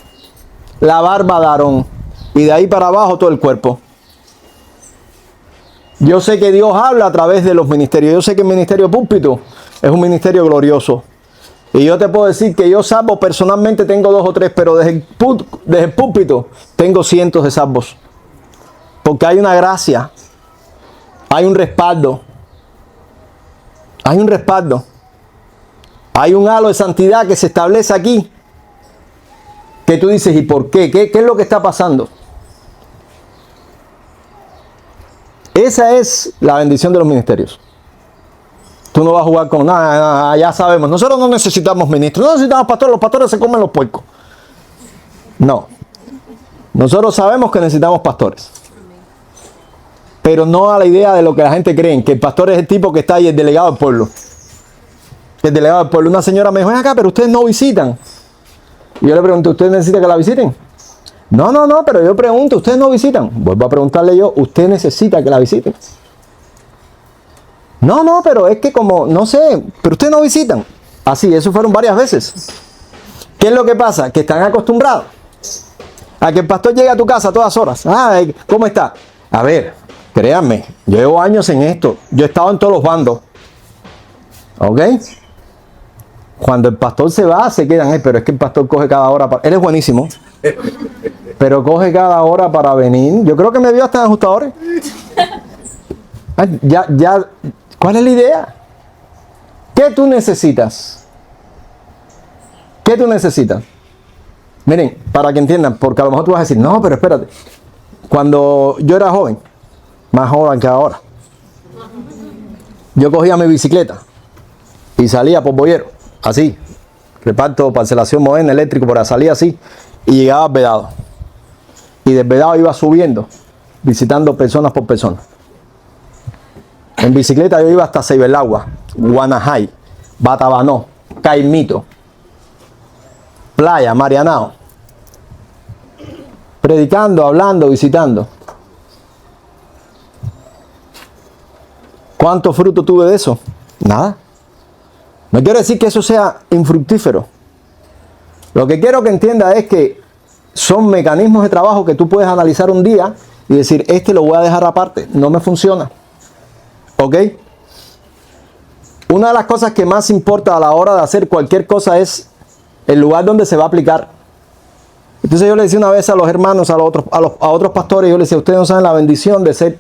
la barba de Aarón, y de ahí para abajo todo el cuerpo. Yo sé que Dios habla a través de los ministerios. Yo sé que el ministerio púlpito es un ministerio glorioso. Y yo te puedo decir que yo salvo personalmente tengo 2 o 3, pero desde el púlpito tengo cientos de salvos. Porque hay una gracia, hay un respaldo, hay un respaldo, hay un halo de santidad que se establece aquí. Que tú dices, ¿y por qué? ¿Qué es lo que está pasando? Esa es la bendición de los ministerios. Tú no vas a jugar con nada, ya sabemos. Nosotros no necesitamos ministros, no necesitamos pastores, los pastores se comen los puercos. No. Nosotros sabemos que necesitamos pastores. Pero no a la idea de lo que la gente cree, que el pastor es el tipo que está ahí, el delegado del pueblo. El delegado del pueblo. Una señora me dijo, ven acá, pero ustedes no visitan. Y yo le pregunto, ¿ustedes necesitan que la visiten? No, pero yo pregunto, ¿ustedes no visitan? Vuelvo a preguntarle yo, ¿usted necesita que la visiten? No, pero es que como, no sé, pero ustedes no visitan. Así, eso fueron varias veces. ¿Qué es lo que pasa? Que están acostumbrados a que el pastor llegue a tu casa a todas horas. ¿Cómo está? A ver, créanme, yo llevo años en esto. Yo he estado en todos los bandos. ¿Ok? Cuando el pastor se va, se quedan. Pero es que el pastor coge cada hora. Él es buenísimo. Pero coge cada hora para venir. Yo creo que me vio hasta en ajustadores. ¿Cuál es la idea? ¿Qué tú necesitas? ¿Qué tú necesitas? Miren, para que entiendan, porque a lo mejor tú vas a decir, no, pero espérate. Cuando yo era joven, más joven que ahora, yo cogía mi bicicleta y salía por Boyero, así, reparto, parcelación moderna, eléctrico, por ahí salía así, y llegaba al Vedado. Y del Vedado iba subiendo, visitando personas por persona. En bicicleta yo iba hasta Ceibelagua, Guanajay, Batabanó, Caimito, Playa, Marianao. Predicando, hablando, visitando. ¿Cuánto fruto tuve de eso? Nada. No quiero decir que eso sea infructífero. Lo que quiero que entienda es que son mecanismos de trabajo que tú puedes analizar un día y decir, lo voy a dejar aparte, no me funciona. ¿Ok? Una de las cosas que más importa a la hora de hacer cualquier cosa es el lugar donde se va a aplicar. Entonces yo le decía una vez a los hermanos, a otros pastores, yo les decía, ustedes no saben la bendición de ser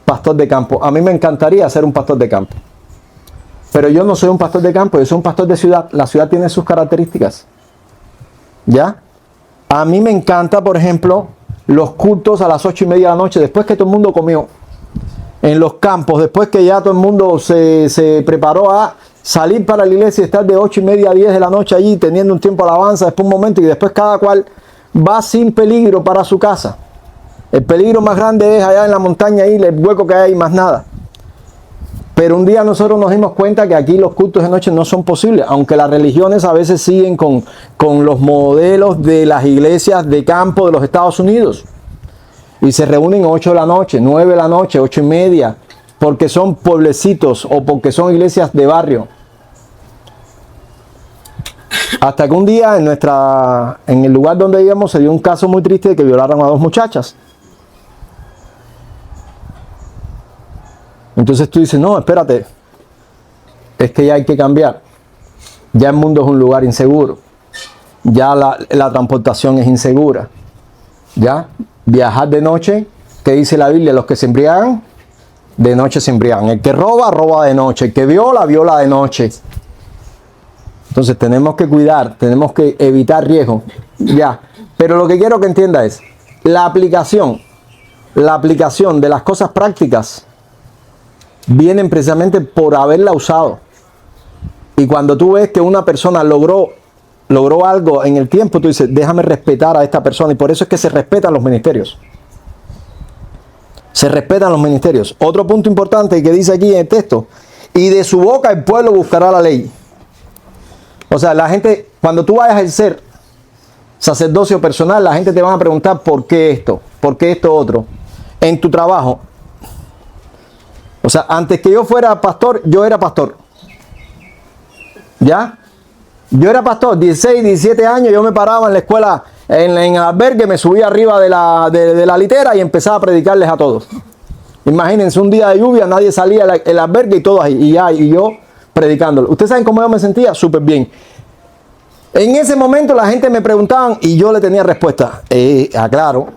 pastor de campo. A mí me encantaría ser un pastor de campo. Pero yo no soy un pastor de campo, yo soy un pastor de ciudad. La ciudad tiene sus características. ¿Ya? A mí me encanta, por ejemplo, los cultos a las 8:30 de la noche, después que todo el mundo comió. En los campos, después que ya todo el mundo se preparó a salir para la iglesia y estar de 8:30 a 10 de la noche allí, teniendo un tiempo de alabanza, después un momento, y después cada cual va sin peligro para su casa. El peligro más grande es allá en la montaña, ahí el hueco que hay, más nada. Pero un día nosotros nos dimos cuenta que aquí los cultos de noche no son posibles, aunque las religiones a veces siguen con los modelos de las iglesias de campo de los Estados Unidos. Y se reúnen 8 de la noche, 9 de la noche, 8:30, porque son pueblecitos o porque son iglesias de barrio. Hasta que un día en el lugar donde íbamos se dio un caso muy triste de que violaron a 2 muchachas. Entonces tú dices, no, espérate, es que ya hay que cambiar. Ya el mundo es un lugar inseguro. Ya la transportación es insegura. Ya viajar de noche, ¿qué dice la Biblia? Los que se embriagan, de noche se embriagan. El que roba, roba de noche. El que viola, viola de noche. Entonces tenemos que cuidar, tenemos que evitar riesgos. Ya, pero lo que quiero que entienda es, la aplicación de las cosas prácticas vienen precisamente por haberla usado. Y cuando tú ves que una persona logró algo en el tiempo, tú dices, déjame respetar a esta persona. Y por eso es que se respetan los ministerios. Se respetan los ministerios. Otro punto importante que dice aquí en el texto, y de su boca el pueblo buscará la ley. O sea, la gente, cuando tú vayas a ejercer sacerdocio personal, la gente te va a preguntar por qué esto otro. En tu trabajo. O sea, antes que yo fuera pastor, yo era pastor. ¿Ya? Yo era pastor, 16, 17 años, yo me paraba en la escuela, en el albergue, me subía arriba de la litera y empezaba a predicarles a todos. Imagínense, un día de lluvia, nadie salía del albergue y todos ahí, y yo predicándolo. ¿Ustedes saben cómo yo me sentía? Súper bien. En ese momento la gente me preguntaban y yo le tenía respuesta. Aclaro,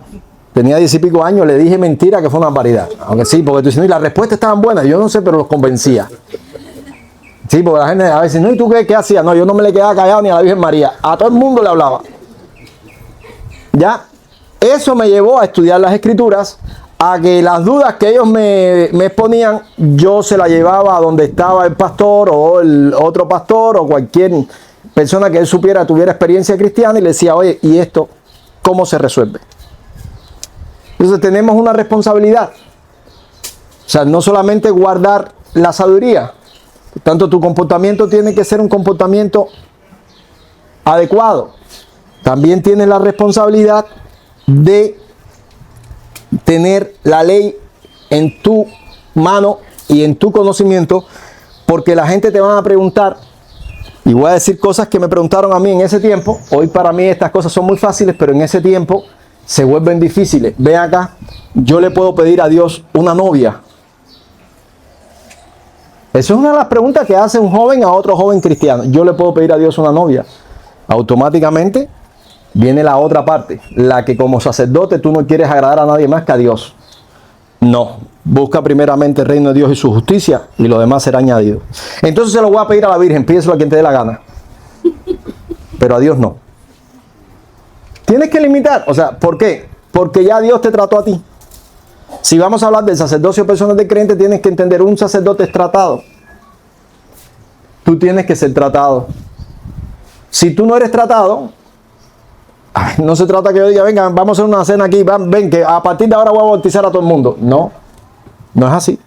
tenía 10 y pico años, le dije mentira que fue una barbaridad. Aunque sí, porque tú dices, no, y las respuestas estaban buenas, yo no sé, pero los convencía. Sí, porque la gente a veces, no, ¿y tú qué hacías? No, yo no me le quedaba callado ni a la Virgen María. A todo el mundo le hablaba. ¿Ya? Eso me llevó a estudiar las Escrituras, a que las dudas que ellos me exponían, yo se las llevaba a donde estaba el pastor o el otro pastor o cualquier persona que él supiera, tuviera experiencia cristiana y le decía, oye, ¿y esto cómo se resuelve? Entonces tenemos una responsabilidad. O sea, no solamente guardar la sabiduría, por tanto tu comportamiento tiene que ser un comportamiento adecuado. También tienes la responsabilidad de tener la ley en tu mano y en tu conocimiento, porque la gente te va a preguntar, y voy a decir cosas que me preguntaron a mí en ese tiempo. Hoy para mí estas cosas son muy fáciles, pero en ese tiempo se vuelven difíciles. Ve acá, yo le puedo pedir a Dios una novia. Esa es una de las preguntas que hace un joven a otro joven cristiano. Yo le puedo pedir a Dios una novia. Automáticamente viene la otra parte, la que como sacerdote tú no quieres agradar a nadie más que a Dios. No, busca primeramente el reino de Dios y su justicia y lo demás será añadido. Entonces se lo voy a pedir a la Virgen, pídeselo a quien te dé la gana. Pero a Dios no. Tienes que limitar, o sea, ¿por qué? Porque ya Dios te trató a ti. Si vamos a hablar del sacerdocio personal del creyente, tienes que entender, un sacerdote es tratado. Tú tienes que ser tratado. Si tú no eres tratado, no se trata que yo diga, venga, vamos a hacer una cena aquí, ven, que a partir de ahora voy a bautizar a todo el mundo. No, no es así.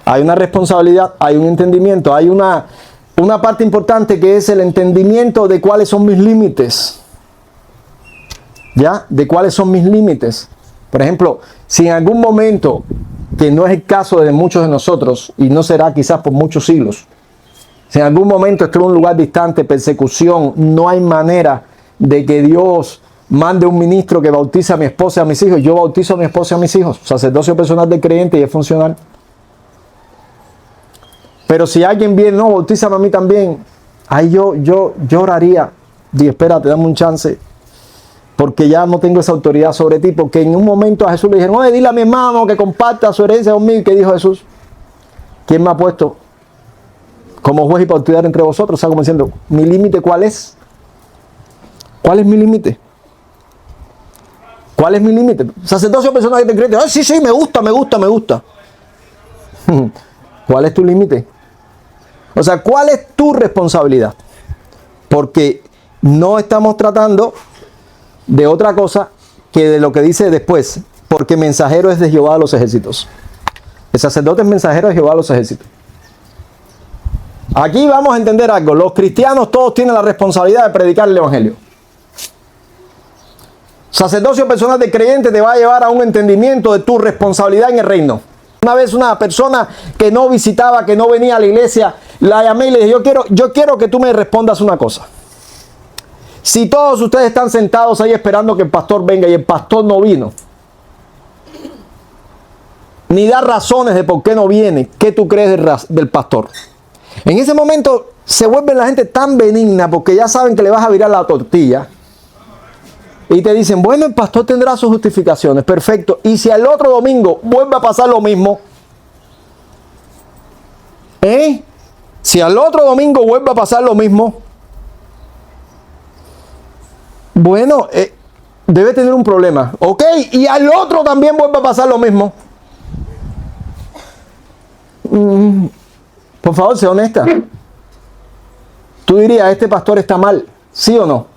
Hay una responsabilidad, hay un entendimiento, hay una parte importante que es el entendimiento de cuáles son mis límites. ¿Ya? De cuáles son mis límites. Por ejemplo, si en algún momento, que no es el caso de muchos de nosotros, y no será quizás por muchos siglos, si en algún momento estoy en un lugar distante, persecución, no hay manera de que Dios mande un ministro que bautice a mi esposa y a mis hijos, yo bautizo a mi esposa y a mis hijos, sacerdocio personal del creyente y es funcional. Pero si alguien viene, no, bautízame a mí también, ahí yo oraría, y espérate, dame un chance, porque ya no tengo esa autoridad sobre ti, porque en un momento a Jesús le dijeron, oye, dile a mi hermano que comparta su herencia conmigo. ¿Y qué dijo Jesús? ¿Quién me ha puesto como juez y para autoridad entre vosotros? O sea, como diciendo, ¿mi límite cuál es? ¿Cuál es mi límite? ¿Cuál es mi límite? Sacerdocio personal que te creyente, ay, sí, me gusta. ¿Cuál es tu límite? O sea, ¿cuál es tu responsabilidad? Porque no estamos tratando de otra cosa que de lo que dice después, porque mensajero es de Jehová de los ejércitos. El sacerdote es mensajero de Jehová de los ejércitos. Aquí vamos a entender algo. Los cristianos todos tienen la responsabilidad de predicar el evangelio. Sacerdocio personal de creyente te va a llevar a un entendimiento de tu responsabilidad en el reino. Una vez una persona que no visitaba, que no venía a la iglesia, la llamé y le dije, yo quiero que tú me respondas una cosa. Si todos ustedes están sentados ahí esperando que el pastor venga y el pastor no vino, ni da razones de por qué no viene, ¿qué tú crees del pastor? En ese momento se vuelve la gente tan benigna porque ya saben que le vas a virar la tortilla. Y te dicen, bueno, el pastor tendrá sus justificaciones, perfecto. Y si al otro domingo vuelve a pasar lo mismo, si al otro domingo vuelve a pasar lo mismo, bueno, debe tener un problema, ¿ok? Y al otro también vuelve a pasar lo mismo. Por favor, sé honesta. Tú dirías, este pastor está mal, ¿sí o no?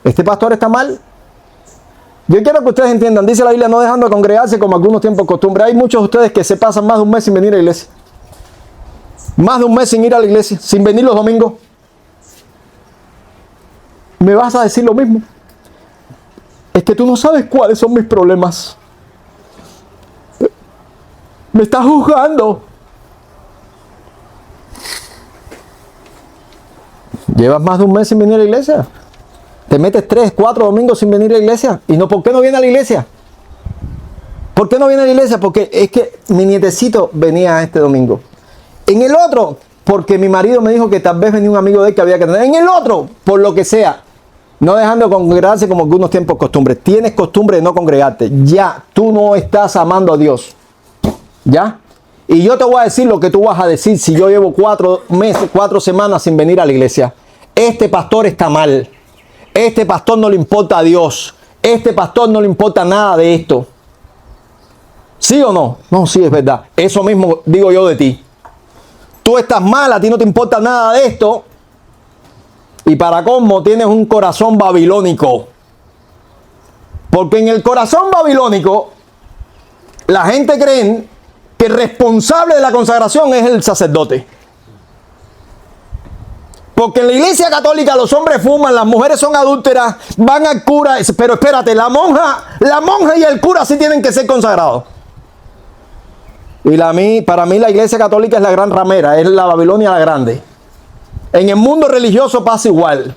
¿Este pastor está mal? Yo quiero que ustedes entiendan, dice la Biblia, no dejando de congregarse como algunos tiempos costumbre. Hay muchos de ustedes que se pasan más de un mes sin venir a la iglesia. Más de un mes sin ir a la iglesia, sin venir los domingos. ¿Me vas a decir lo mismo? Es que tú no sabes cuáles son mis problemas. Me estás juzgando. ¿Llevas más de un mes sin venir a la iglesia? Te metes 3, 4 domingos sin venir a la iglesia. ¿Y no? ¿Por qué no viene a la iglesia? ¿Por qué no viene a la iglesia? Porque es que mi nietecito venía este domingo. En el otro, porque mi marido me dijo que tal vez venía un amigo de él que había que tener. En el otro, por lo que sea. No dejando de congregarse como algunos tiempos costumbre. Tienes costumbre de no congregarte. Ya, tú no estás amando a Dios. ¿Ya? Y yo te voy a decir lo que tú vas a decir si yo llevo 4 meses, 4 semanas sin venir a la iglesia. Este pastor está mal. Este pastor no le importa a Dios. Este pastor no le importa nada de esto. ¿Sí o no? No, sí, es verdad. Eso mismo digo yo de ti. Tú estás mal, a ti no te importa nada de esto. Y para colmo tienes un corazón babilónico. Porque en el corazón babilónico la gente cree que el responsable de la consagración es el sacerdote. Porque en la iglesia católica los hombres fuman, las mujeres son adúlteras, van al cura, pero espérate, la monja y el cura sí tienen que ser consagrados. Y para mí la iglesia católica es la gran ramera, es la Babilonia la grande. En el mundo religioso pasa igual.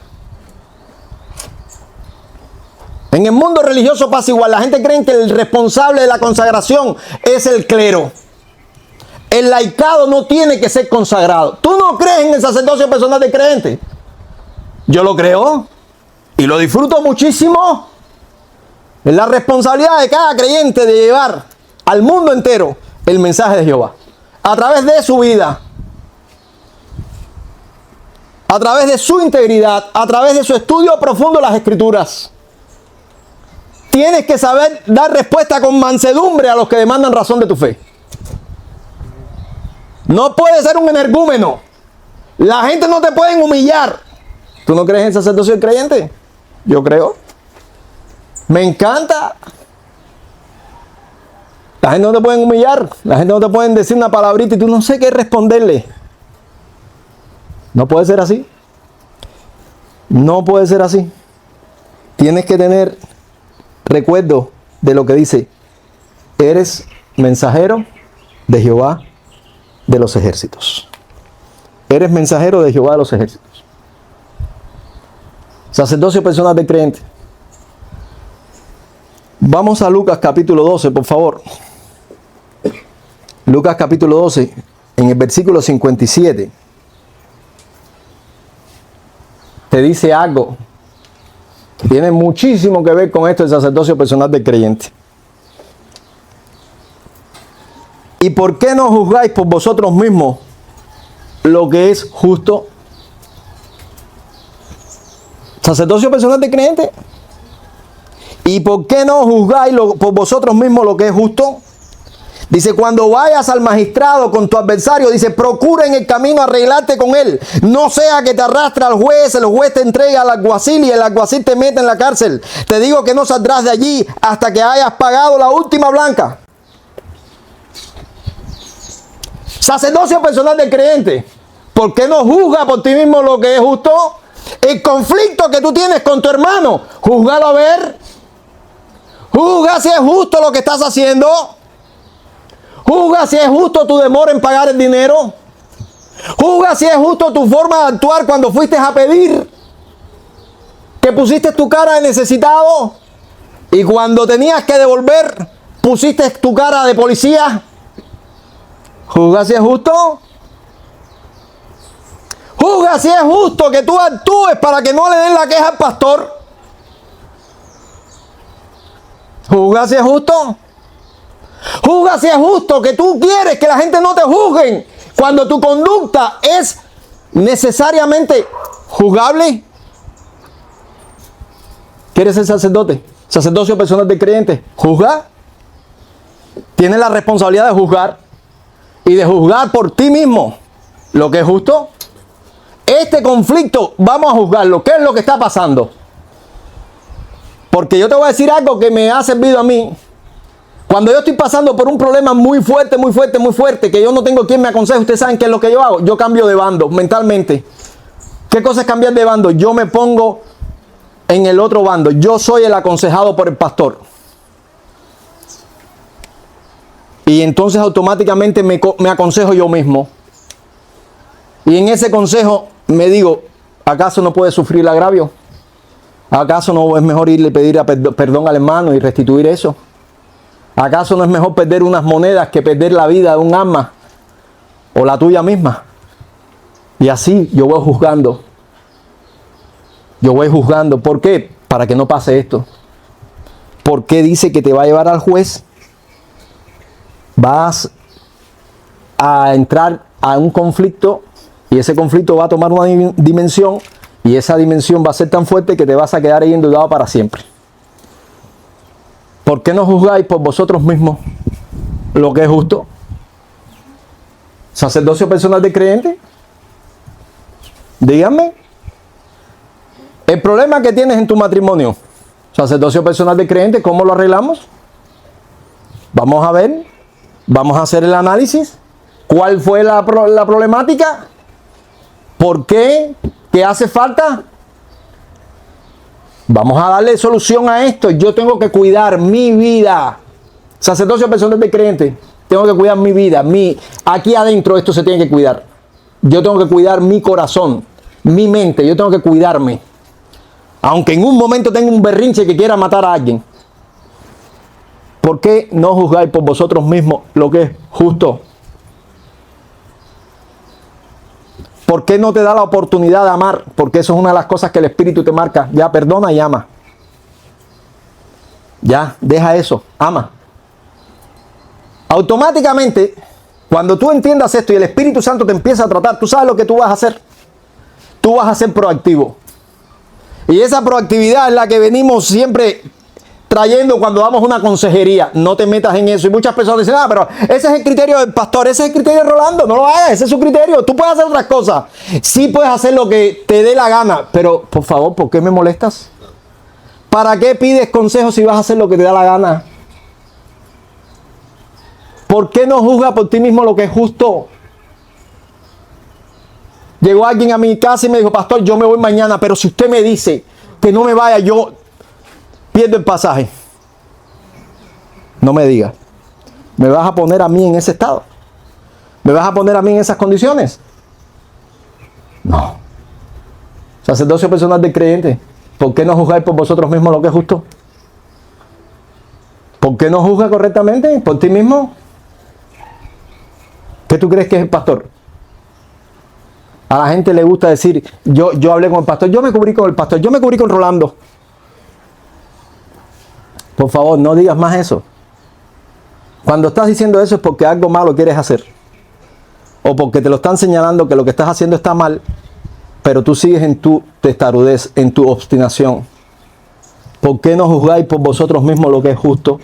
En el mundo religioso pasa igual. La gente cree que el responsable de la consagración es el clero. El laicado no tiene que ser consagrado. ¿Tú no crees en el sacerdocio personal de creyente? Yo lo creo y lo disfruto muchísimo. Es la responsabilidad de cada creyente de llevar al mundo entero el mensaje de Jehová. A través de su vida, a través de su integridad, a través de su estudio profundo de las Escrituras. Tienes que saber dar respuesta con mansedumbre a los que demandan razón de tu fe. No puedes ser un energúmeno. La gente no te puede humillar. ¿Tú no crees en el sacerdocio del creyente? Yo creo. Me encanta. La gente no te puede humillar. La gente no te puede decir una palabrita y tú no sé qué responderle. No puede ser así. No puede ser así. Tienes que tener recuerdo de lo que dice. Eres mensajero de Jehová de los ejércitos. Eres mensajero de Jehová de los ejércitos. Sacerdocio personal del creyente. Vamos a Lucas capítulo 12, por favor. Lucas capítulo 12, en el versículo 57. Te dice algo que tiene muchísimo que ver con esto del sacerdocio personal del creyente. ¿Y por qué no juzgáis por vosotros mismos lo que es justo? Sacerdocio personal del creyente. ¿Y por qué no juzgáis por vosotros mismos lo que es justo? Dice, cuando vayas al magistrado con tu adversario, dice, procura en el camino arreglarte con él. No sea que te arrastre al juez, el juez te entregue al alguacil y el alguacil te mete en la cárcel. Te digo que no saldrás de allí hasta que hayas pagado la última blanca. Sacerdocio personal del creyente. ¿Por qué no juzga por ti mismo lo que es justo? El conflicto que tú tienes con tu hermano, júzgalo a ver. Juzga si es justo lo que estás haciendo. Juzga si es justo tu demora en pagar el dinero. Juzga si es justo tu forma de actuar cuando fuiste a pedir. Que pusiste tu cara de necesitado. Y cuando tenías que devolver, pusiste tu cara de policía. Juzga si es justo. Juzga si es justo que tú actúes para que no le den la queja al pastor. Juzga si es justo. Juzga si es justo que tú quieres que la gente no te juzguen cuando tu conducta es necesariamente juzgable. ¿Quieres ser sacerdote? Sacerdocio personal del creyente. Juzga. Tienes la responsabilidad de juzgar y de juzgar por ti mismo lo que es justo. Este conflicto vamos a juzgarlo. ¿Qué es lo que está pasando? Porque yo te voy a decir algo que me ha servido a mí. Cuando yo estoy pasando por un problema muy fuerte, muy fuerte, muy fuerte, que yo no tengo quien me aconseje, ustedes saben qué es lo que yo hago. Yo cambio de bando mentalmente. ¿Qué cosa es cambiar de bando? Yo me pongo en el otro bando. Yo soy el aconsejado por el pastor. Y entonces automáticamente me aconsejo yo mismo. Y en ese consejo me digo, ¿acaso no puede sufrir el agravio? ¿Acaso no es mejor irle a pedir perdón al hermano y restituir eso? ¿Acaso no es mejor perder unas monedas que perder la vida de un alma o la tuya misma? Y así yo voy juzgando. Yo voy juzgando. ¿Por qué? Para que no pase esto. ¿Por qué dice que te va a llevar al juez? Vas a entrar a un conflicto y ese conflicto va a tomar una dimensión y esa dimensión va a ser tan fuerte que te vas a quedar ahí endeudado para siempre. ¿Por qué no juzgáis por vosotros mismos lo que es justo? ¿Sacerdocio personal de creyente? Díganme. El problema que tienes en tu matrimonio, sacerdocio personal de creyente, ¿cómo lo arreglamos? Vamos a ver, vamos a hacer el análisis. ¿Cuál fue la problemática? ¿Por qué? ¿Qué hace falta? Vamos a darle solución a esto. Yo tengo que cuidar mi vida. Sacerdocio personal de creyente. Tengo que cuidar mi vida. Aquí adentro esto se tiene que cuidar. Yo tengo que cuidar mi corazón, mi mente. Yo tengo que cuidarme. Aunque en un momento tenga un berrinche que quiera matar a alguien. ¿Por qué no juzgáis por vosotros mismos lo que es justo? ¿Por qué no te da la oportunidad de amar? Porque eso es una de las cosas que el Espíritu te marca. Ya, perdona y ama. Ya, deja eso, ama. Automáticamente, cuando tú entiendas esto y el Espíritu Santo te empieza a tratar, tú sabes lo que tú vas a hacer. Tú vas a ser proactivo. Y esa proactividad es la que venimos siempre trayendo cuando damos una consejería. No te metas en eso. Y muchas personas dicen, pero ese es el criterio del pastor, ese es el criterio de Rolando. No lo hagas, ese es su criterio. Tú puedes hacer otras cosas. Sí puedes hacer lo que te dé la gana. Pero, por favor, ¿por qué me molestas? ¿Para qué pides consejos si vas a hacer lo que te da la gana? ¿Por qué no juzgas por ti mismo lo que es justo? Llegó alguien a mi casa y me dijo, pastor, yo me voy mañana, pero si usted me dice que no me vaya, yo pierdo el pasaje. No me digas. ¿Me vas a poner a mí en ese estado? ¿Me vas a poner a mí en esas condiciones? No. Sacerdocio personal del creyente. ¿Por qué no juzgáis por vosotros mismos lo que es justo? ¿Por qué no juzgas correctamente por ti mismo? ¿Qué tú crees que es el pastor? A la gente le gusta decir, yo hablé con el pastor, yo me cubrí con el pastor, yo me cubrí con Rolando. Por favor, no digas más eso. Cuando estás diciendo eso es porque algo malo quieres hacer. O porque te lo están señalando que lo que estás haciendo está mal, pero tú sigues en tu testarudez, en tu obstinación. ¿Por qué no juzgáis por vosotros mismos lo que es justo?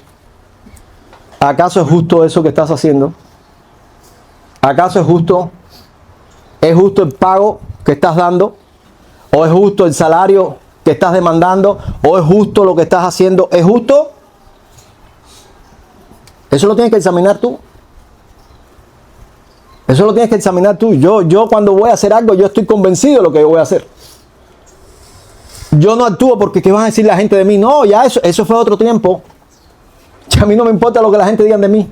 ¿Acaso es justo eso que estás haciendo? ¿Acaso es justo? ¿Es justo el pago que estás dando? ¿O es justo el salario que estás demandando? ¿O es justo lo que estás haciendo? ¿Es justo? Eso lo tienes que examinar tú. Eso lo tienes que examinar tú. Yo cuando voy a hacer algo, yo estoy convencido de lo que yo voy a hacer. Yo no actúo porque ¿qué van a decir la gente de mí? No, ya eso fue otro tiempo. Ya a mí no me importa lo que la gente diga de mí.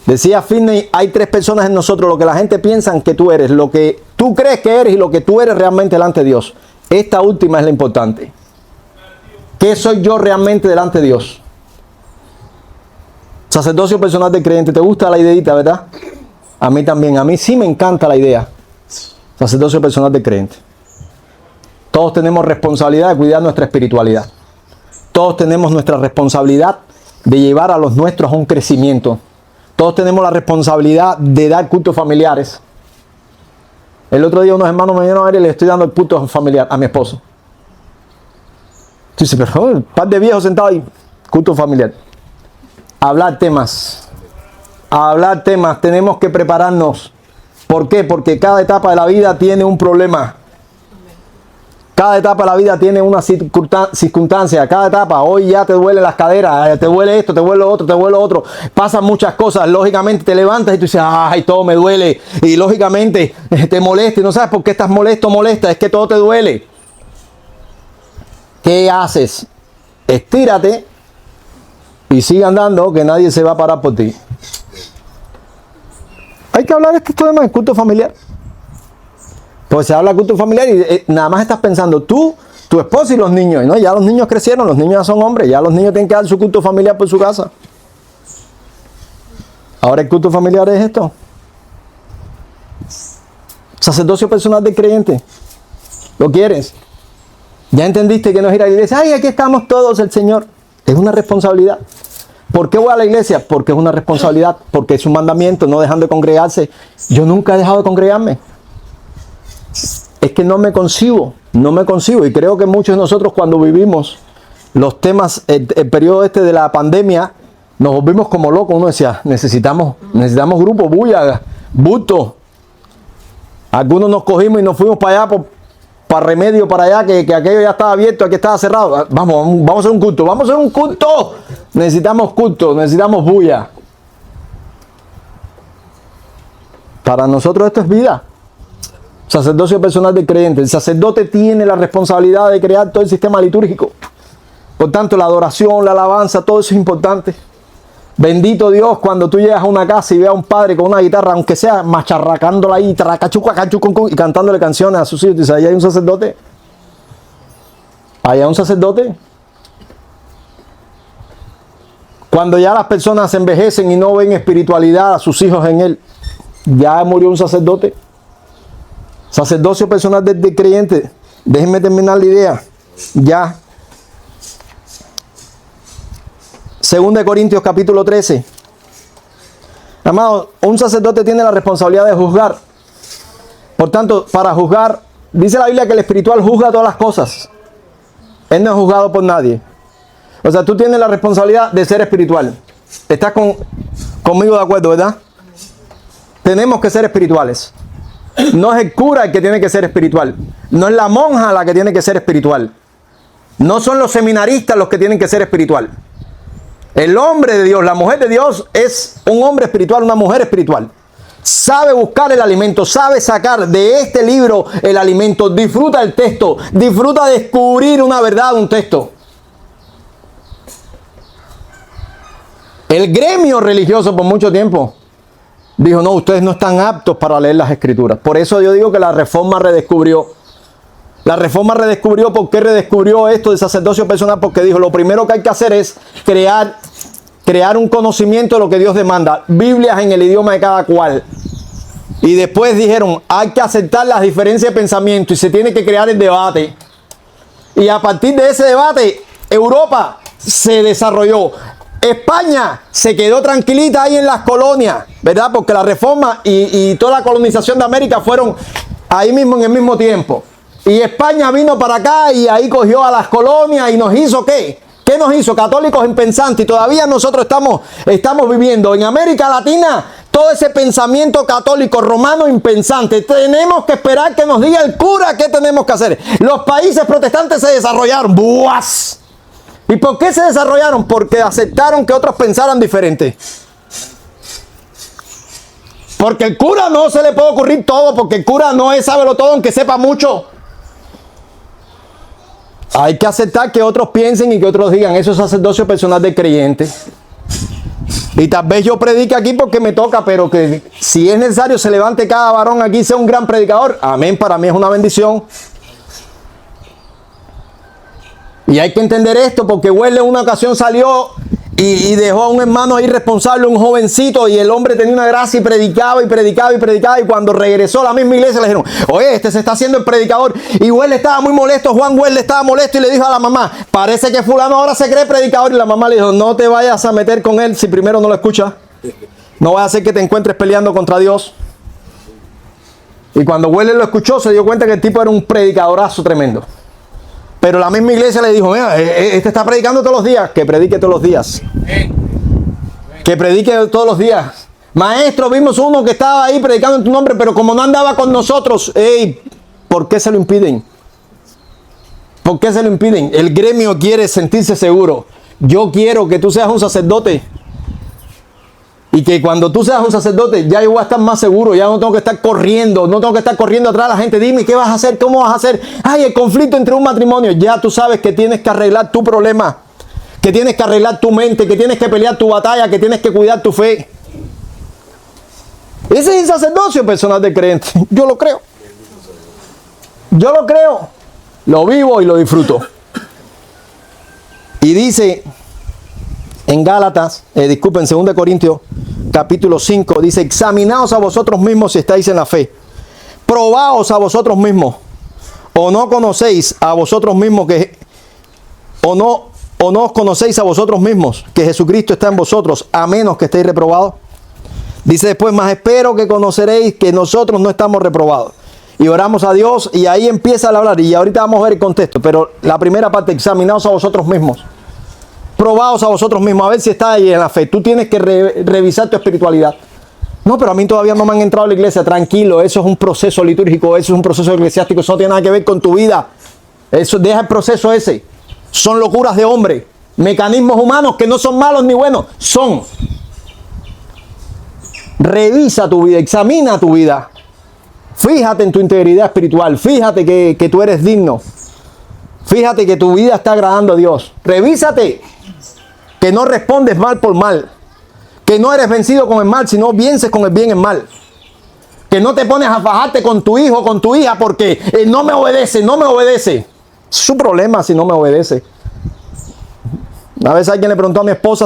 Decía Finney, hay 3 personas en nosotros, lo que la gente piensa que tú eres, lo que tú crees que eres y lo que tú eres realmente delante de Dios. Esta última es la importante. ¿Qué soy yo realmente delante de Dios? Sacerdocio personal del creyente. ¿Te gusta la ideita, verdad? A mí también. A mí sí me encanta la idea. Sacerdocio personal del creyente. Todos tenemos responsabilidad de cuidar nuestra espiritualidad. Todos tenemos nuestra responsabilidad de llevar a los nuestros a un crecimiento. Todos tenemos la responsabilidad de dar cultos familiares. El otro día unos hermanos me vinieron a ver y le estoy dando el culto familiar a mi esposo. Dice, pero un par de viejos sentados ahí, culto familiar. Hablar temas. Tenemos que prepararnos. ¿Por qué? Porque cada etapa de la vida tiene un problema. Cada etapa de la vida tiene una circunstancia. Cada etapa, hoy ya te duele las caderas, te duele esto, te duele lo otro, te duele lo otro. Pasan muchas cosas. Lógicamente te levantas y tú dices, ay, todo me duele. Y lógicamente te molesta y no sabes por qué estás molesta. Es que todo te duele. ¿Qué haces? Estírate y sigue andando, que nadie se va a parar por ti. Hay que hablar de estos temas en culto familiar. Pues se habla de culto familiar y nada más estás pensando tú, tu esposa y los niños. ¿No? Ya los niños crecieron, los niños ya son hombres, ya los niños tienen que dar su culto familiar por su casa. Ahora el culto familiar es esto. Sacerdocio personal del creyente. ¿Lo quieres? Ya entendiste que no es ir a la iglesia. Ay, aquí estamos todos, el Señor. Es una responsabilidad. ¿Por qué voy a la iglesia? Porque es una responsabilidad, porque es un mandamiento, no dejan de congregarse. Yo nunca he dejado de congregarme. Es que no me concibo y creo que muchos de nosotros cuando vivimos los temas, el periodo este de la pandemia, nos volvimos como locos. Uno decía, necesitamos grupo, bulla, bulto. Algunos nos cogimos y nos fuimos para allá, para Remedio, para allá, que aquello ya estaba abierto, aquí estaba cerrado. Vamos a hacer un culto, necesitamos culto, necesitamos bulla. Para nosotros esto es vida. Sacerdocio personal del creyente. El sacerdote tiene la responsabilidad de crear todo el sistema litúrgico. Por tanto, la adoración, la alabanza, todo eso es importante. Bendito Dios cuando tú llegas a una casa y veas a un padre con una guitarra, aunque sea macharracándola ahí, y cantándole canciones a sus hijos. Dice, ahí hay un sacerdote. Ahí hay un sacerdote. Cuando ya las personas envejecen y no ven espiritualidad a sus hijos en él, ya murió un sacerdote. Sacerdocio personal del creyente. Déjenme terminar la idea. Ya. 2 Corintios capítulo 13. Amado, un sacerdote tiene la responsabilidad de juzgar. Por tanto, para juzgar, dice la Biblia que el espiritual juzga todas las cosas. Él no es juzgado por nadie. O sea, tú tienes la responsabilidad de ser espiritual. ¿Estás conmigo de acuerdo, verdad? Tenemos que ser espirituales. No es el cura el que tiene que ser espiritual. No es la monja la que tiene que ser espiritual. No son los seminaristas los que tienen que ser espiritual. El hombre de Dios, la mujer de Dios es un hombre espiritual, una mujer espiritual. Sabe buscar el alimento, sabe sacar de este libro el alimento. Disfruta el texto, disfruta descubrir una verdad de un texto. El gremio religioso por mucho tiempo dijo, no, ustedes no están aptos para leer las escrituras. Por eso yo digo que la Reforma redescubrió. La Reforma redescubrió. ¿Por qué redescubrió esto de sacerdocio personal? Porque dijo, lo primero que hay que hacer es crear un conocimiento de lo que Dios demanda. Biblias en el idioma de cada cual. Y después dijeron, hay que aceptar las diferencias de pensamiento y se tiene que crear el debate. Y a partir de ese debate, Europa se desarrolló. España se quedó tranquilita ahí en las colonias, ¿verdad? Porque la Reforma y toda la colonización de América fueron ahí mismo en el mismo tiempo. Y España vino para acá y ahí cogió a las colonias y nos hizo ¿qué? ¿Qué nos hizo? Católicos impensantes. Y todavía nosotros estamos viviendo en América Latina todo ese pensamiento católico romano impensante. Tenemos que esperar que nos diga el cura qué tenemos que hacer. Los países protestantes se desarrollaron. ¡Buas! ¿Y por qué se desarrollaron? Porque aceptaron que otros pensaran diferente. Porque el cura no se le puede ocurrir todo, porque el cura no es sábelo todo aunque sepa mucho. Hay que aceptar que otros piensen y que otros digan, eso es sacerdocio personal del creyente. Y tal vez yo predique aquí porque me toca, pero que si es necesario se levante cada varón aquí y sea un gran predicador. Amén, para mí es una bendición. Y hay que entender esto porque Wesley en una ocasión salió y dejó a un hermano ahí responsable, un jovencito, y el hombre tenía una gracia y predicaba y predicaba y predicaba, y cuando regresó a la misma iglesia le dijeron, oye, este se está haciendo el predicador, y Wesley estaba muy molesto, Juan Wesley estaba molesto y le dijo a la mamá, parece que fulano ahora se cree predicador, y la mamá le dijo, no te vayas a meter con él si primero no lo escuchas, no vaya a hacer que te encuentres peleando contra Dios. Y cuando Wesley lo escuchó se dio cuenta que el tipo era un predicadorazo tremendo. Pero la misma iglesia le dijo, mira, este está predicando todos los días. Que predique todos los días. Que predique todos los días. Maestro, vimos uno que estaba ahí predicando en tu nombre, pero como no andaba con nosotros, ¿por qué se lo impiden? ¿Por qué se lo impiden? El gremio quiere sentirse seguro. Yo quiero que tú seas un sacerdote. Y que cuando tú seas un sacerdote, ya yo voy a estar más seguro, ya no tengo que estar corriendo, no tengo que estar corriendo atrás de la gente. Dime, ¿qué vas a hacer? ¿Cómo vas a hacer? Ay, el conflicto entre un matrimonio. Ya tú sabes que tienes que arreglar tu problema, que tienes que arreglar tu mente, que tienes que pelear tu batalla, que tienes que cuidar tu fe. Ese es el sacerdocio personal del creyente. Yo lo creo. Yo lo creo. Lo vivo y lo disfruto. Y dice en Gálatas, disculpen, 2 Corintios, capítulo 5, dice, examinaos a vosotros mismos si estáis en la fe. Probaos a vosotros mismos. O no conocéis a vosotros mismos que... O no os conocéis a vosotros mismos que Jesucristo está en vosotros, a menos que estéis reprobados. Dice después, más espero que conoceréis que nosotros no estamos reprobados. Y oramos a Dios y ahí empieza a hablar. Y ahorita vamos a ver el contexto. Pero la primera parte, examinaos a vosotros mismos. Probaos a vosotros mismos, a ver si está ahí en la fe. Tú tienes que revisar tu espiritualidad. No, pero a mí todavía no me han entrado a la iglesia. Tranquilo, eso es un proceso litúrgico, eso es un proceso eclesiástico, eso no tiene nada que ver con tu vida. Eso, deja el proceso ese. Son locuras de hombre, mecanismos humanos que no son malos ni buenos, son. Revisa tu vida, examina tu vida. Fíjate en tu integridad espiritual, fíjate que tú eres digno. Fíjate que tu vida está agradando a Dios. Revísate. Que no respondes mal por mal. Que no eres vencido con el mal, sino vences con el bien en mal. Que no te pones a fajarte con tu hijo, con tu hija, porque no me obedece, no me obedece. Su problema si no me obedece. Una vez alguien le preguntó a mi esposa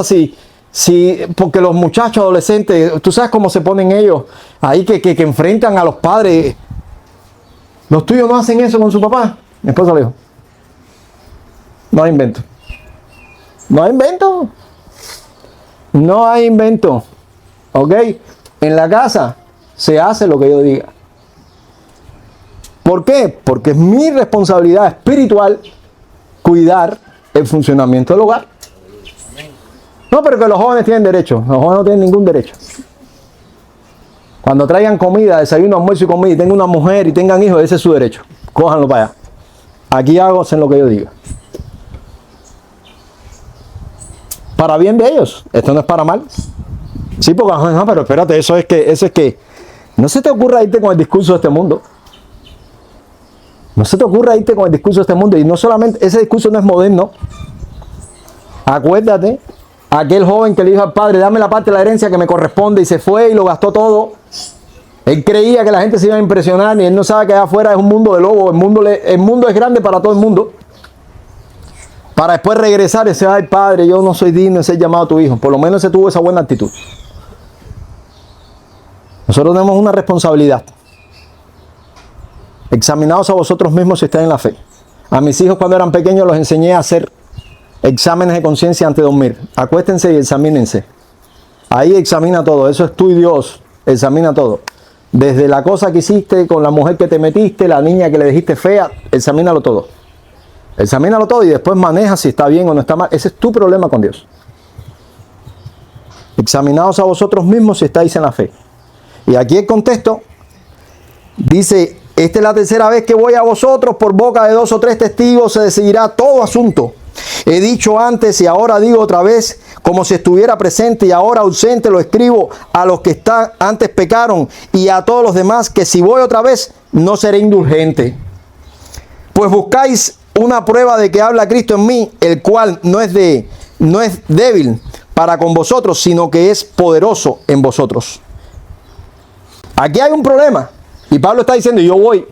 porque los muchachos adolescentes, tú sabes cómo se ponen ellos, ahí que enfrentan a los padres. ¿Los tuyos no hacen eso con su papá? Mi esposa le dijo, no hay invento. No hay invento. No hay invento. ¿Ok? En la casa se hace lo que yo diga. ¿Por qué? Porque es mi responsabilidad espiritual cuidar el funcionamiento del hogar. No, pero que los jóvenes tienen derecho. Los jóvenes no tienen ningún derecho. Cuando traigan comida, desayuno, almuerzo y comida, y tengan una mujer y tengan hijos, ese es su derecho. Cójanlo para allá. Aquí hacen lo que yo diga. Para bien de ellos. Esto no es para mal. Sí, porque no, pero espérate, eso es que no se te ocurra irte con el discurso de este mundo. No se te ocurra irte con el discurso de este mundo. Y no solamente, ese discurso no es moderno. Acuérdate, aquel joven que le dijo al padre, dame la parte de la herencia que me corresponde, y se fue y lo gastó todo. Él creía que la gente se iba a impresionar y él no sabe que allá afuera es un mundo de lobos. El mundo es grande para todo el mundo. Para después regresar y decir, ay padre, yo no soy digno de ser llamado a tu hijo. Por lo menos se tuvo esa buena actitud. Nosotros tenemos una responsabilidad. Examinaos a vosotros mismos si estáis en la fe. A mis hijos cuando eran pequeños los enseñé a hacer exámenes de conciencia antes de dormir. Acuéstense y examínense. Ahí examina todo. Eso es tú y Dios. Examina todo. Desde la cosa que hiciste con la mujer que te metiste, la niña que le dijiste fea, examínalo todo. Examínalo todo y después maneja si está bien o no está mal. Ese es tu problema con Dios. Examinaos a vosotros mismos si estáis en la fe. Y aquí el contexto dice, esta es la tercera vez que voy a vosotros, por boca de 2 o 3 testigos se decidirá todo asunto. He dicho antes y ahora digo otra vez, como si estuviera presente y ahora ausente, lo escribo a los que antes pecaron y a todos los demás, que si voy otra vez, no seré indulgente. Pues buscáis una prueba de que habla Cristo en mí, el cual no es débil para con vosotros, sino que es poderoso en vosotros. Aquí hay un problema. Y Pablo está diciendo, yo voy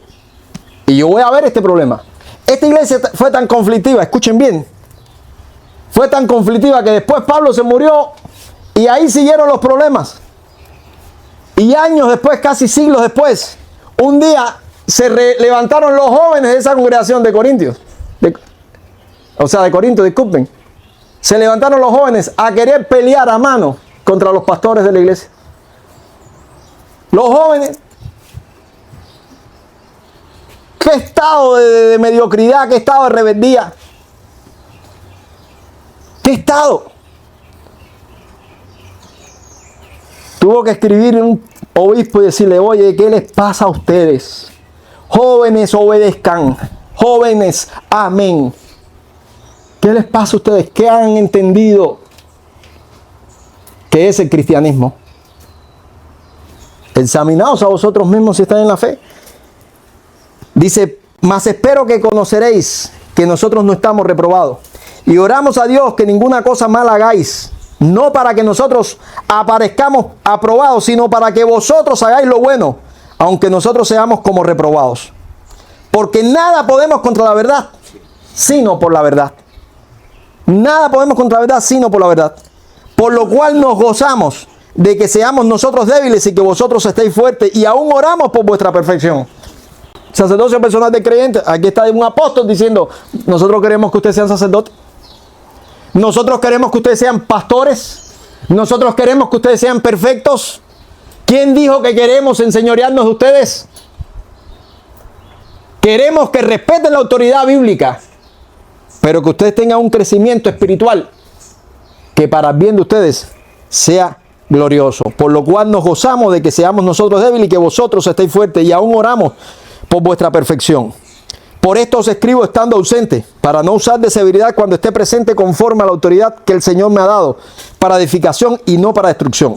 a ver este problema. Esta iglesia fue tan conflictiva, escuchen bien. Fue tan conflictiva que después Pablo se murió y ahí siguieron los problemas. Y años después, casi siglos después, un día se levantaron los jóvenes de esa congregación de Corintios. De Corinto, disculpen. Se levantaron los jóvenes a querer pelear a mano contra los pastores de la iglesia. Los jóvenes. ¿Qué estado de mediocridad? ¿Qué estado de rebeldía? ¿Qué estado? Tuvo que escribir un obispo y decirle, oye, ¿qué les pasa a ustedes? Jóvenes, obedezcan. Jóvenes, amén. ¿Qué les pasa a ustedes? ¿Qué han entendido que es el cristianismo? Examinaos a vosotros mismos si están en la fe. Dice, mas espero que conoceréis que nosotros no estamos reprobados. Y oramos a Dios que ninguna cosa mala hagáis, no para que nosotros aparezcamos aprobados, sino para que vosotros hagáis lo bueno, aunque nosotros seamos como reprobados. Porque nada podemos contra la verdad, sino por la verdad. Nada podemos contra la verdad, sino por la verdad. Por lo cual nos gozamos de que seamos nosotros débiles y que vosotros estéis fuertes, y aún oramos por vuestra perfección. Sacerdocio personal de creyentes. Aquí está un apóstol diciendo, nosotros queremos que ustedes sean sacerdotes. Nosotros queremos que ustedes sean pastores. Nosotros queremos que ustedes sean perfectos. ¿Quién dijo que queremos enseñorearnos de ustedes? Queremos que respeten la autoridad bíblica, pero que ustedes tengan un crecimiento espiritual que para el bien de ustedes sea glorioso. Por lo cual nos gozamos de que seamos nosotros débiles y que vosotros estéis fuertes, y aún oramos por vuestra perfección. Por esto os escribo estando ausente, para no usar de severidad cuando esté presente, conforme a la autoridad que el Señor me ha dado, para edificación y no para destrucción.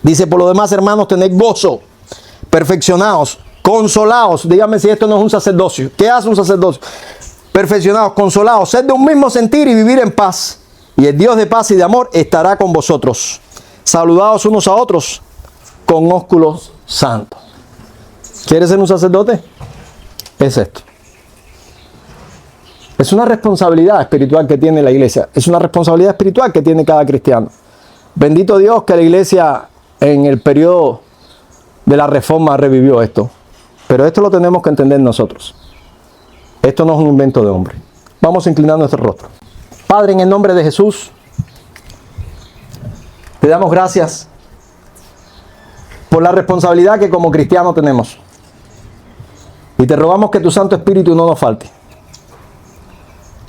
Dice, por lo demás, hermanos, tened gozo, perfeccionaos, consolaos. Díganme si esto no es un sacerdocio. ¿Qué hace un sacerdocio? Perfeccionaos, consolaos, sed de un mismo sentir y vivir en paz. Y el Dios de paz y de amor estará con vosotros. Saludaos unos a otros con ósculo santo. ¿Quieres ser un sacerdote? Es esto. Es una responsabilidad espiritual que tiene la iglesia. Es una responsabilidad espiritual que tiene cada cristiano. Bendito Dios que la iglesia en el periodo de la Reforma revivió esto. Pero esto lo tenemos que entender nosotros. Esto no es un invento de hombre. Vamos a inclinar nuestro rostro. Padre, en el nombre de Jesús, te damos gracias por la responsabilidad que como cristianos tenemos. Y te rogamos que tu Santo Espíritu no nos falte.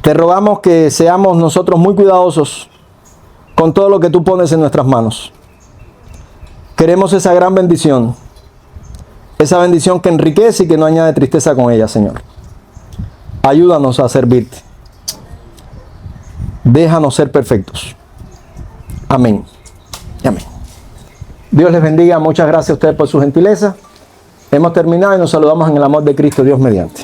Te rogamos que seamos nosotros muy cuidadosos con todo lo que tú pones en nuestras manos. Queremos esa gran bendición. Esa bendición que enriquece y que no añade tristeza con ella, Señor. Ayúdanos a servirte. Déjanos ser perfectos. Amén. Y amén. Dios les bendiga. Muchas gracias a ustedes por su gentileza. Hemos terminado y nos saludamos en el amor de Cristo, Dios mediante.